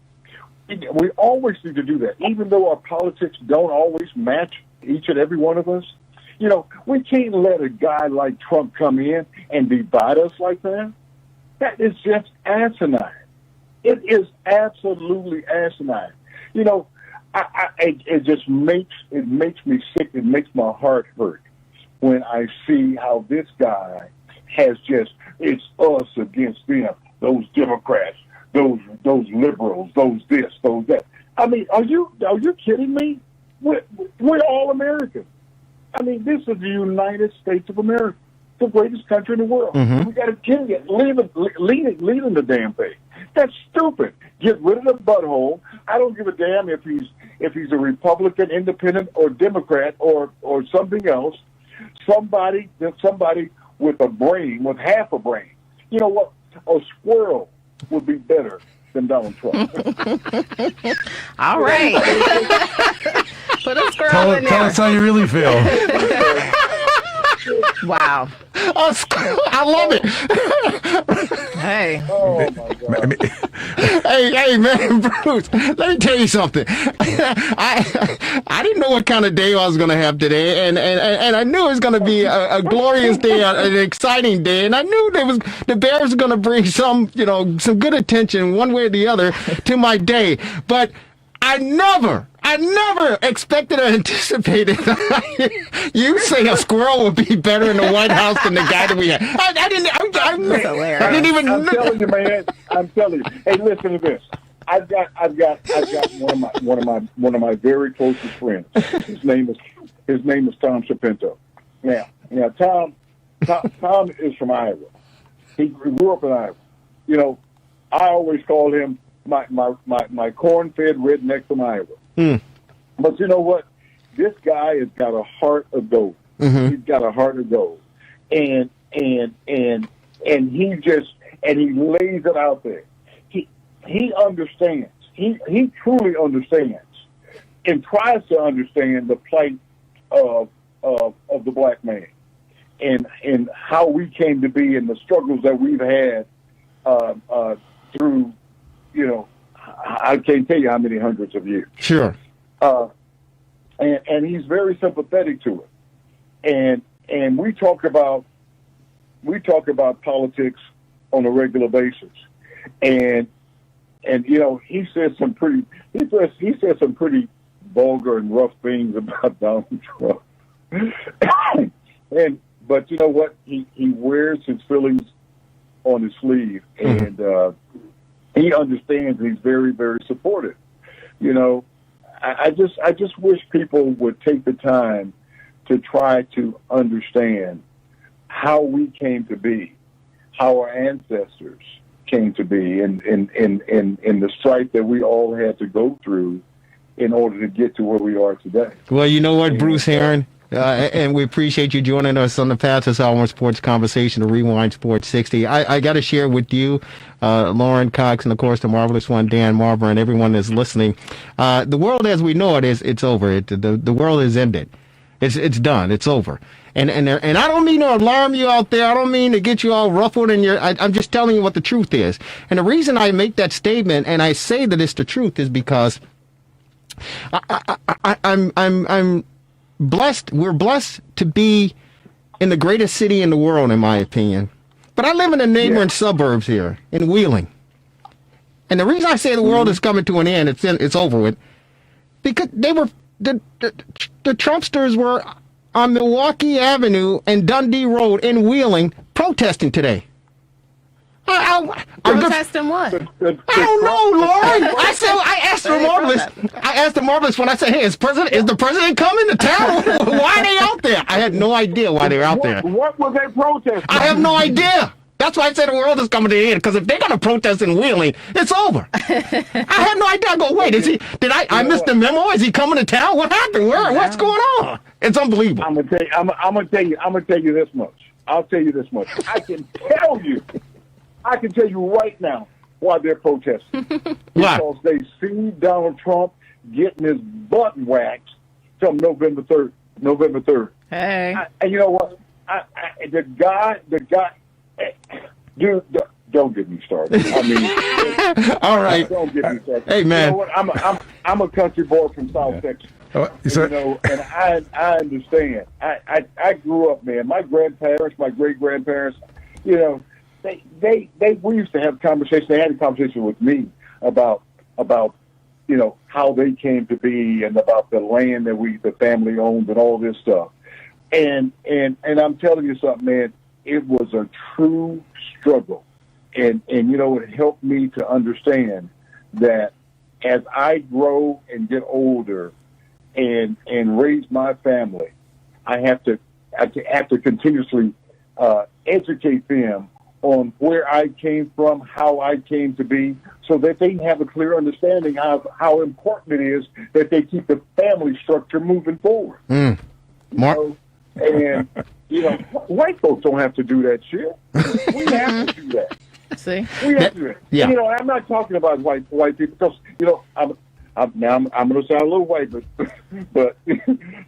We always need to do that, even though our politics don't always match each and every one of us. We can't let a guy like Trump come in and divide us like that. That is just asinine. It is absolutely asinine. It just makes me sick. It makes my heart hurt when I see how this guy has just, it's us against them, those Democrats, those liberals, those this, those that. I mean, are you kidding me? We're all Americans. I mean, this is the United States of America, the greatest country in the world. Mm-hmm. We got to kill it, leave the damn thing. That's stupid. Get rid of the butthole. I don't give a damn if he's a Republican, Independent, or Democrat, or something else. Somebody with a brain, with half a brain. You know what? A squirrel would be better than Donald Trump. All right. Put a squirrel in there. Tell us how you really feel. Wow. I love it. Hey. Oh, my God. Hey, man, Bruce, let me tell you something. I didn't know what kind of day I was going to have today, and I knew it was going to be a glorious day, an exciting day, and I knew the Bears were going to bring some good attention one way or the other to my day, but I never expected or anticipated you say a squirrel would be better in the White House than the guy that we had. I didn't even. I'm telling you, man. I'm telling you. Hey, listen to this. I've got one of my very closest friends. His name is Tom Shapento. Now Tom is from Iowa. He grew up in Iowa. You know, I always call him my corn-fed redneck from Iowa. But you know what? This guy has got a heart of gold. Mm-hmm. He's got a heart of gold, and he lays it out there. He understands. He truly understands, and tries to understand the plight of the black man, and how we came to be, and the struggles that we've had through. You know, I can't tell you how many hundreds of years. Sure. And he's very sympathetic to it. And we talk about politics on a regular basis. And you know, he says some pretty vulgar and rough things about Donald Trump. But you know what? He wears his feelings on his sleeve, and he understands. He's very, very supportive. You know, I just wish people would take the time to try to understand how we came to be, how our ancestors came to be, and the strife that we all had to go through in order to get to where we are today. Well, you know what, Bruce Heron? And we appreciate you joining us on the Path to Solomon Sports Conversation, the Rewind Sports 60. I got to share with you, Lauren Cox, and of course the marvelous one, Dan Marver, and everyone that's listening. The world as we know it it's over. The world is ended. It's done. It's over. And I don't mean to alarm you out there. I don't mean to get you all ruffled. I'm just telling you what the truth is. And the reason I make that statement and I say that it's the truth is because I'm blessed. We're blessed to be in the greatest city in the world, in my opinion. But I live in the neighboring suburbs here in Wheeling. And the reason I say the world is coming to an end, it's over with, because the Trumpsters were on Milwaukee Avenue and Dundee Road in Wheeling protesting today. Protesting what? I don't know, Lauren. I asked the Marvelous when I said, "Hey, is the president coming to town? Why are they out there?" I had no idea why they were out there. What were they protesting? I have no idea. That's why I said the world is coming to the end. Because if they're going to protest in Wheeling, it's over. I had no idea. I go, wait, I missed the memo? Is he coming to town? What happened? What's going on? It's unbelievable. I'm gonna tell you this much. I'll tell you this much. I can tell you right now why they're protesting. Because they see Donald Trump getting his butt waxed from November 3rd. Hey. And you know what? The guy, dude, don't get me started. I mean, all right. Don't get me started. Hey, man. You know what? I'm a country boy from South Texas. You know, and I understand. I grew up, man. My grandparents, my great grandparents, you know, we used to have conversations. They had a conversation with me about you know how they came to be and about the land that the family owned and all this stuff. And I'm telling you something, man. it was a true struggle. And you know, it helped me to understand that as I grow and get older and raise my family, I have to continuously educate them on where I came from, how I came to be, so that they have a clear understanding of how important it is that they keep the family structure moving forward. Mark? And, you know, white folks don't have to do that shit. We have to do that. See? We have to do it. Yeah. And, you know, I'm not talking about white people because, you know, I'm going to sound a little white, but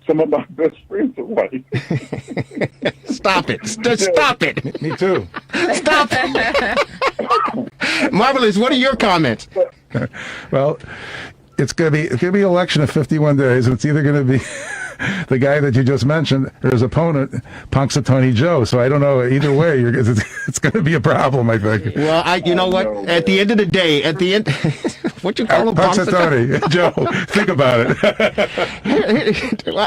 some of my best friends are white. Stop it. Stop it. Me too. Stop it. Marvelous, what are your comments? Well, it's gonna be election in 51 days, and it's either gonna be the guy that you just mentioned or his opponent, Punxsutawney Joe. So I don't know. Either way, it's going to be a problem, I think. Well, you know what? At the end of the day, what you call him? Punxsutawney Joe. Think about it.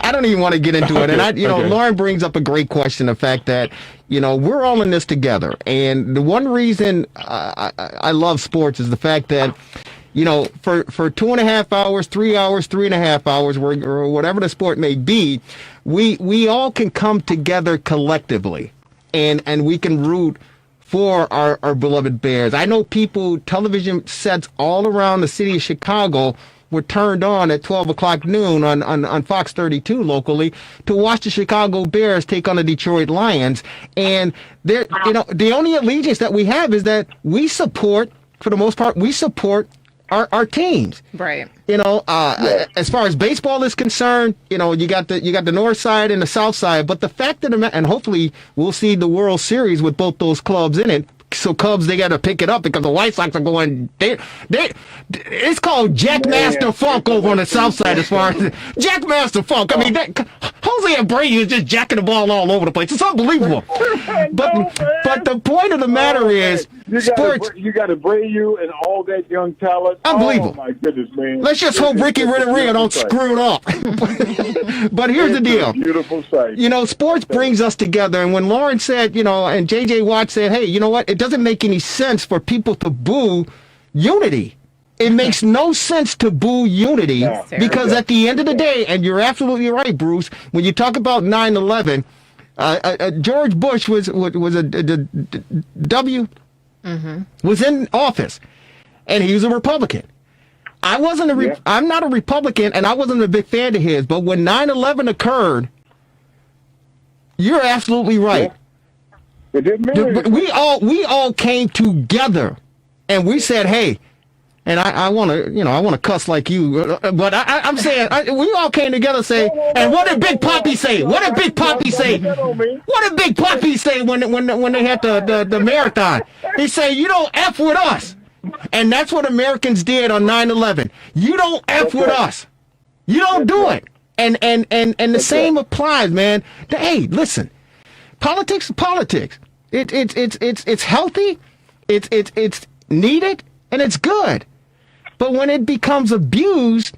I don't even want to get into it. And Lauren brings up a great question. The fact that, you know, we're all in this together. And the one reason I love sports is the fact that, you know, for 2.5 hours, 3 hours, 3.5 hours, or whatever the sport may be, we all can come together collectively, and we can root for our beloved Bears. I know television sets all around the city of Chicago were turned on at 12 o'clock noon on Fox 32 locally to watch the Chicago Bears take on the Detroit Lions. And the only allegiance that we have is that we support, for the most part, our teams. Right. You know, as far as baseball is concerned, you know, you got the north side and the south side, but the fact of the matter, and hopefully we'll see the World Series with both those clubs in it. So Cubs, they got to pick it up because the White Sox are going. It's called Jackmaster Funk over on the south side. As far as Jackmaster Funk, I mean, Jose Abreu is just jacking the ball all over the place. It's unbelievable. But the point of the matter is, sports. You got Abreu and all that young talent. Unbelievable. Oh my goodness, man. Let's just hope Ricky Renteria don't screw it up. But here's the deal. Beautiful sight. You know, sports brings us together. And when Lauren said, you know, and J.J. Watt said, hey, you know what? It doesn't make any sense for people to boo unity. It makes no sense to boo unity because at the end of the day, and you're absolutely right, Bruce, when you talk about 9/11, George Bush was was in office, and he was a Republican. I'm not a Republican, and I wasn't a big fan of his. But when 9/11 occurred, you're absolutely right. It didn't matter. We all came together, and we said, "Hey," and I want to cuss like you, but I'm saying we all came together and say, and what did Big Papi say? What did Big Papi say? What did Big Papi say when they had the marathon? He said, "You don't F with us," and that's what Americans did on 9/11. You don't F with us. You don't do it, and the same applies, man. Hey, listen. Politics is politics. It's healthy, it's needed, and it's good. But when it becomes abused,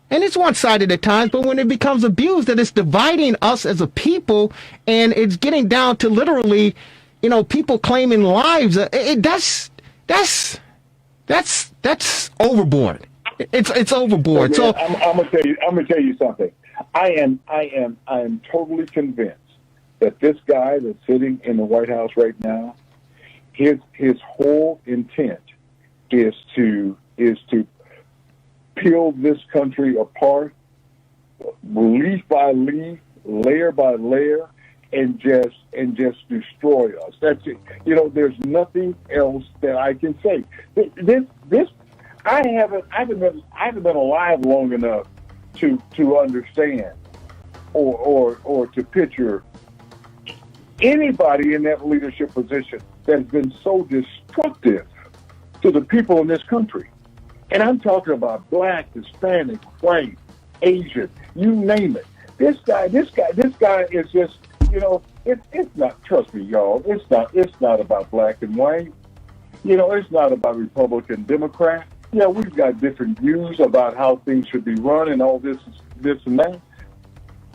and it's one-sided at times, but when it becomes abused, that it's dividing us as a people, and it's getting down to literally, you know, people claiming lives. That's overboard. It's overboard. So So I'm gonna tell you something. I am totally convinced that this guy that's sitting in the White House right now, his whole intent is to peel this country apart, leaf by leaf, layer by layer, and just destroy us. That's it. You know, there's nothing else that I can say. This I haven't been alive long enough to understand or to picture anybody in that leadership position that has been so destructive to the people in this country. And I'm talking about black, Hispanic, white, Asian, you name it. This guy is just, you know, it's not, trust me, y'all, it's not about black and white. You know, it's not about Republican, Democrat. Yeah, we've got different views about how things should be run and all this and that.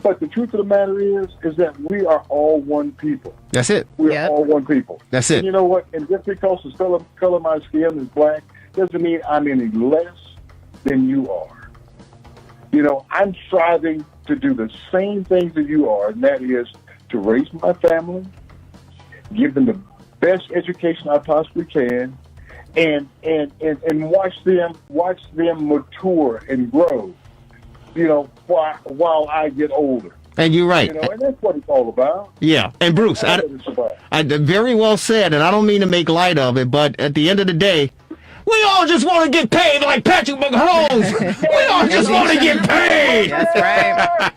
But the truth of the matter is that we are all one people. That's it. We're all one people. That's it. And you know what? And just because the color of my skin is black doesn't mean I'm any less than you are. You know, I'm striving to do the same things that you are, and that is to raise my family, give them the best education I possibly can, and watch them mature and grow. You know, while I get older. And you're right. You know, and that's what it's all about. Yeah. And Bruce, I very well said, and I don't mean to make light of it, but at the end of the day, we all just want to get paid like Patrick Mahomes. We all just want to get paid. That's right.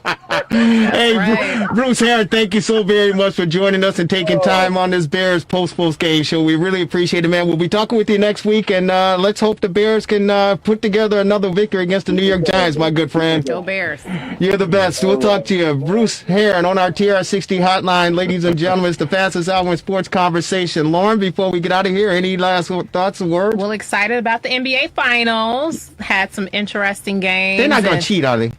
Hey, Bruce Herron, thank you so very much for joining us and taking time on this Bears post game show. We really appreciate it, man. We'll be talking with you next week, and let's hope the Bears can put together another victory against the New York Giants, my good friend. Go Bears. You're the best. We'll talk to you. Bruce Herron on our TR60 hotline. Ladies and gentlemen, it's the fastest hour in sports conversation. Lauren, before we get out of here, any last thoughts or words? Well, excited about the NBA Finals. Had some interesting games. They're not going to cheat, are they?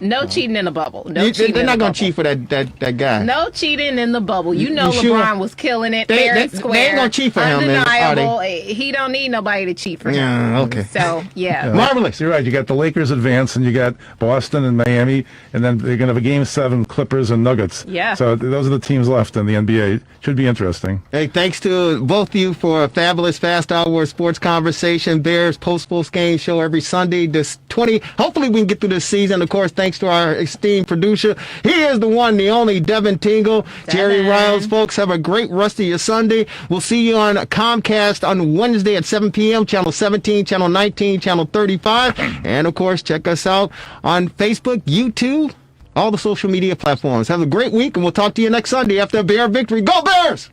No cheating in the bubble. They're not going to cheat for that guy. No cheating in the bubble. You know You LeBron sure? was killing it They fair and ain't square. going to cheat for him, man, are they? Undeniable. He don't need nobody to cheat for him. Yeah, okay. So, yeah. Marvelous. You're right. You got the Lakers advance, and you got Boston and Miami, and then they're going to have a Game 7 Clippers and Nuggets. Yeah. So those are the teams left in the NBA. Should be interesting. Hey, thanks to both of you for a fabulous fast hour sports conversation. Bears post game show every Sunday. This 20. Hopefully we can get through this season. Of course, thanks to our esteemed producer. He is the one, the only Devin Tingle. Jerry Riles, folks. Have a great rest of your Sunday. We'll see you on Comcast on Wednesday at 7 p.m. Channel 17, Channel 19, Channel 35. And, of course, check us out on Facebook, YouTube, all the social media platforms. Have a great week, and we'll talk to you next Sunday after a Bear victory. Go Bears!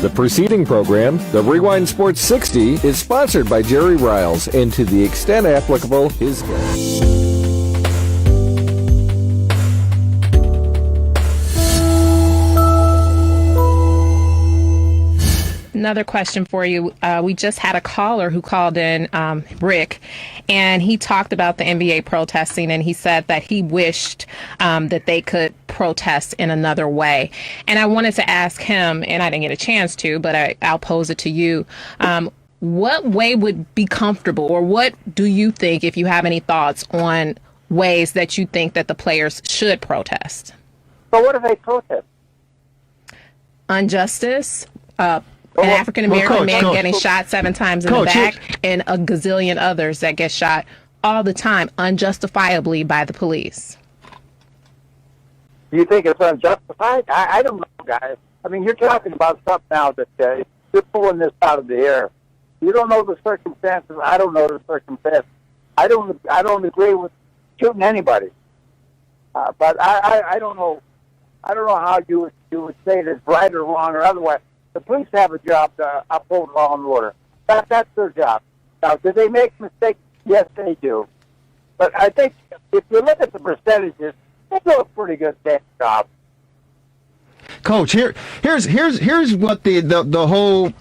The preceding program, the Rewind Sports 60, is sponsored by Jerry Riles and to the extent applicable, his guests. Another question for you. We just had a caller who called in, Rick, and he talked about the NBA protesting, and he said that he wished that they could protest in another way. And I wanted to ask him, and I didn't get a chance to, but I'll pose it to you. What way would be comfortable, or what do you think, if you have any thoughts on ways that you think that the players should protest? So what do they protest? Injustice, an African-American man getting shot 7 times in the back, and a gazillion others that get shot all the time unjustifiably by the police. Do you think it's unjustified? I don't know, guys. I mean, you're talking about something now that you're pulling this out of the air. You don't know the circumstances. I don't know the circumstances. I don't agree with shooting anybody. But I don't know. I don't know how you would say it is right or wrong or otherwise. The police have a job to uphold law and order. That's their job. Now, do they make mistakes? Yes, they do. But I think if you look at the percentages, they do a pretty good job. Coach, here's what the whole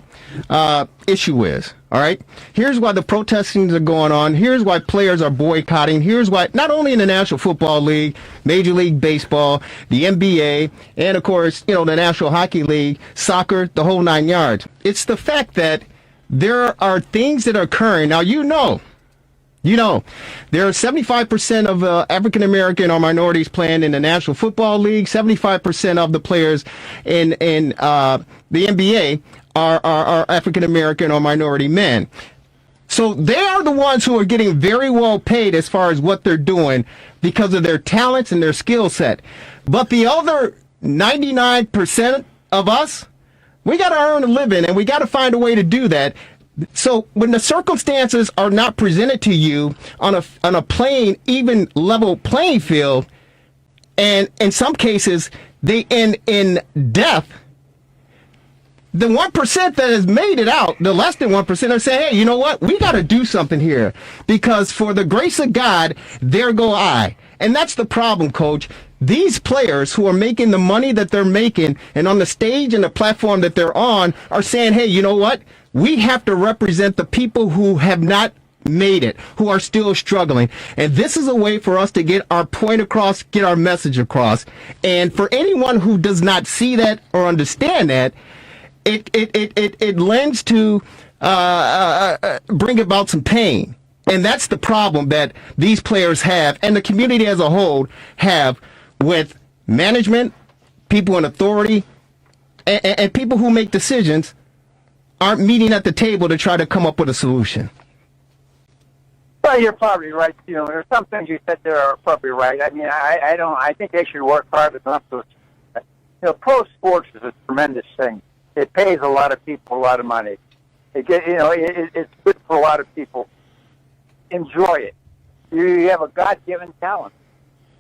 issue is. All right. Here's why the protestings are going on. Here's why players are boycotting. Here's why, not only in the National Football League, Major League Baseball, the NBA, and of course, the National Hockey League, soccer, the whole 9 yards. It's the fact that there are things that are occurring. Now, there are 75% of African American or minorities playing in the National Football League. 75% of the players in the NBA are African American or minority men. So they are the ones who are getting very well paid as far as what they're doing because of their talents and their skill set. But the other 99% of us, we got to earn a living, and we got to find a way to do that. So when the circumstances are not presented to you on a plain, even level playing field, and in some cases they end in death, the 1% that has made it out, the less than 1%, are saying, hey, you know what? We got to do something here, because for the grace of God, there go I. And that's the problem, Coach. These players who are making the money that they're making and on the stage and the platform that they're on are saying, hey, you know what? We have to represent the people who have not made it, who are still struggling. And this is a way for us to get our point across, get our message across. And for anyone who does not see that or understand that, it lends to bring about some pain. And that's the problem that these players have and the community as a whole have with management, people in authority, and people who make decisions aren't meeting at the table to try to come up with a solution. Well, you're probably right. You know, there's some things you said there are probably right. I mean, I think they should work hard enough to, you know, pro sports is a tremendous thing. It pays a lot of people a lot of money. It's good for a lot of people. Enjoy it. You have a God-given talent.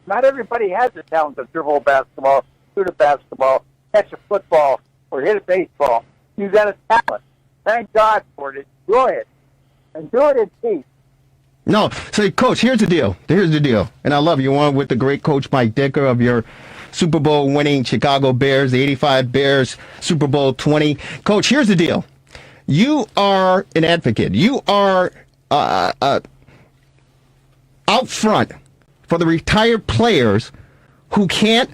Not everybody has the talent to dribble a basketball, shoot a basketball, catch a football, or hit a baseball. You got a talent. Thank God for it. Enjoy it. And do it in peace. No, so Coach, here's the deal. And I love you on with the great Coach Mike Dicker of your Super Bowl winning Chicago Bears, the 85 Bears, Super Bowl 20. Coach, here's the deal. You are an advocate. You are out front for the retired players who can't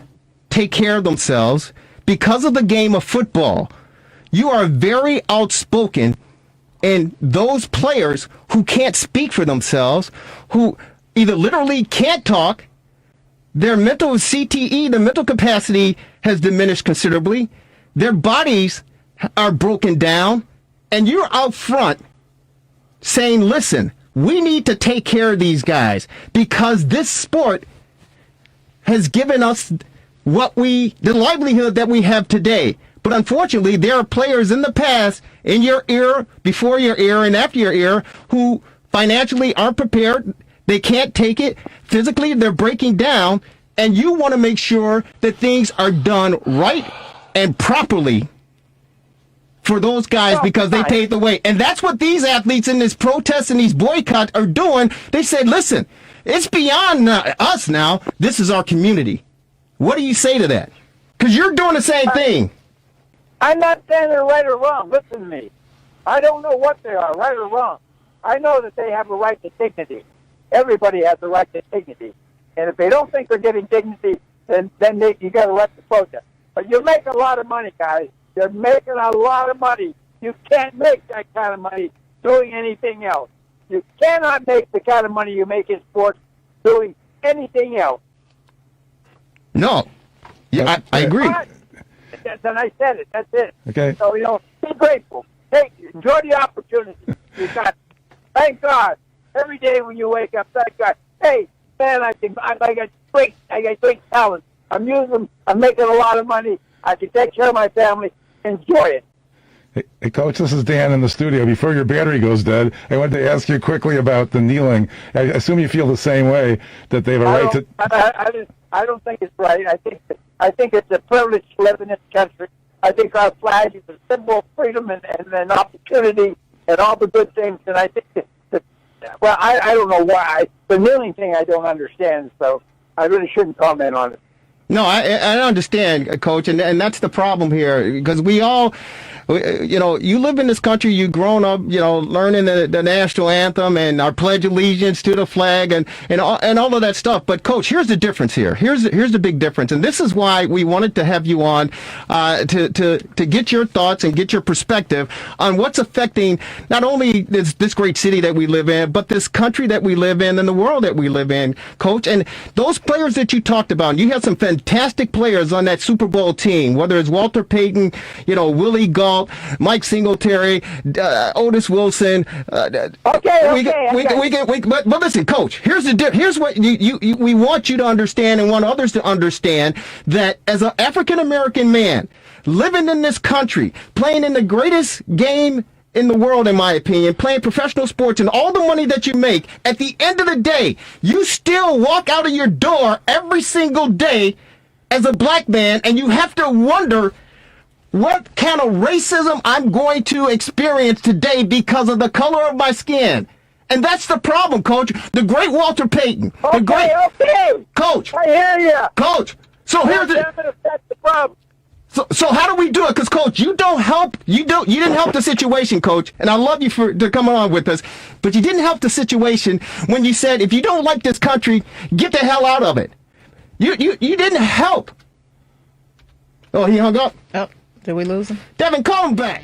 take care of themselves because of the game of football. You are very outspoken in those players who can't speak for themselves, who either literally can't talk, their mental CTE, the mental capacity has diminished considerably, their bodies are broken down, and you're out front saying, listen, we need to take care of these guys because this sport has given us the livelihood that we have today. But unfortunately, there are players in the past, in your era, before your era, and after your era, who financially aren't prepared. They can't take it. Physically, they're breaking down. And you want to make sure that things are done right and properly for those guys because they paved the way. And that's what these athletes in this protest and these boycotts are doing. They said, listen, it's beyond us now. This is our community. What do you say to that? Because you're doing the same thing. I'm not saying they're right or wrong. Listen to me. I don't know what they are, right or wrong. I know that they have a right to dignity. Everybody has a right to dignity. And if they don't think they're getting dignity, then you got a right to protest. But you make a lot of money, guys. You're making a lot of money. You can't make that kind of money doing anything else. You cannot make the kind of money you make in sports doing anything else. No. Yeah, I agree. Then I said it. That's it. Okay. So, be grateful. Enjoy the opportunity you got. Thank God. Every day when you wake up, thank God. Hey, man, I got great talent. I'm using them. I'm making a lot of money. I can take care of my family. Enjoy it. Hey, Coach, this is Dan in the studio. Before your battery goes dead, I wanted to ask you quickly about the kneeling. I assume you feel the same way, that they have a right to... I don't think it's right. I think it's a privilege to live in this country. I think our flag is a symbol of freedom and opportunity and all the good things. And I think I don't know why. The kneeling thing I don't understand, so I really shouldn't comment on it. No, I understand, Coach, and that's the problem here, because we all, you live in this country, you've grown up, learning the national anthem and our pledge of allegiance to the flag and all of that stuff. But, Coach, here's the difference here. Here's the big difference, and this is why we wanted to have you on to get your thoughts and get your perspective on what's affecting not only this great city that we live in, but this country that we live in and the world that we live in, Coach. And those players that you talked about, you had some fantastic players on that Super Bowl team, whether it's Walter Payton, Willie Gault, Mike Singletary, Otis Wilson. But listen, Coach, here's what we want you to understand and want others to understand, that as an African American man living in this country, playing in the greatest game in the world, in my opinion, playing professional sports and all the money that you make, at the end of the day, you still walk out of your door every single day as a black man, and you have to wonder what kind of racism I'm going to experience today because of the color of my skin. And that's the problem, Coach. The great Walter Payton. Okay. Coach. I hear you. Coach. So here's that's the problem. So how do we do it? Because, Coach, you didn't help the situation, Coach. And I love you to come on with us, but you didn't help the situation when you said, if you don't like this country, get the hell out of it. You didn't help. Oh, he hung up. Oh, did we lose him? Devin, call him back.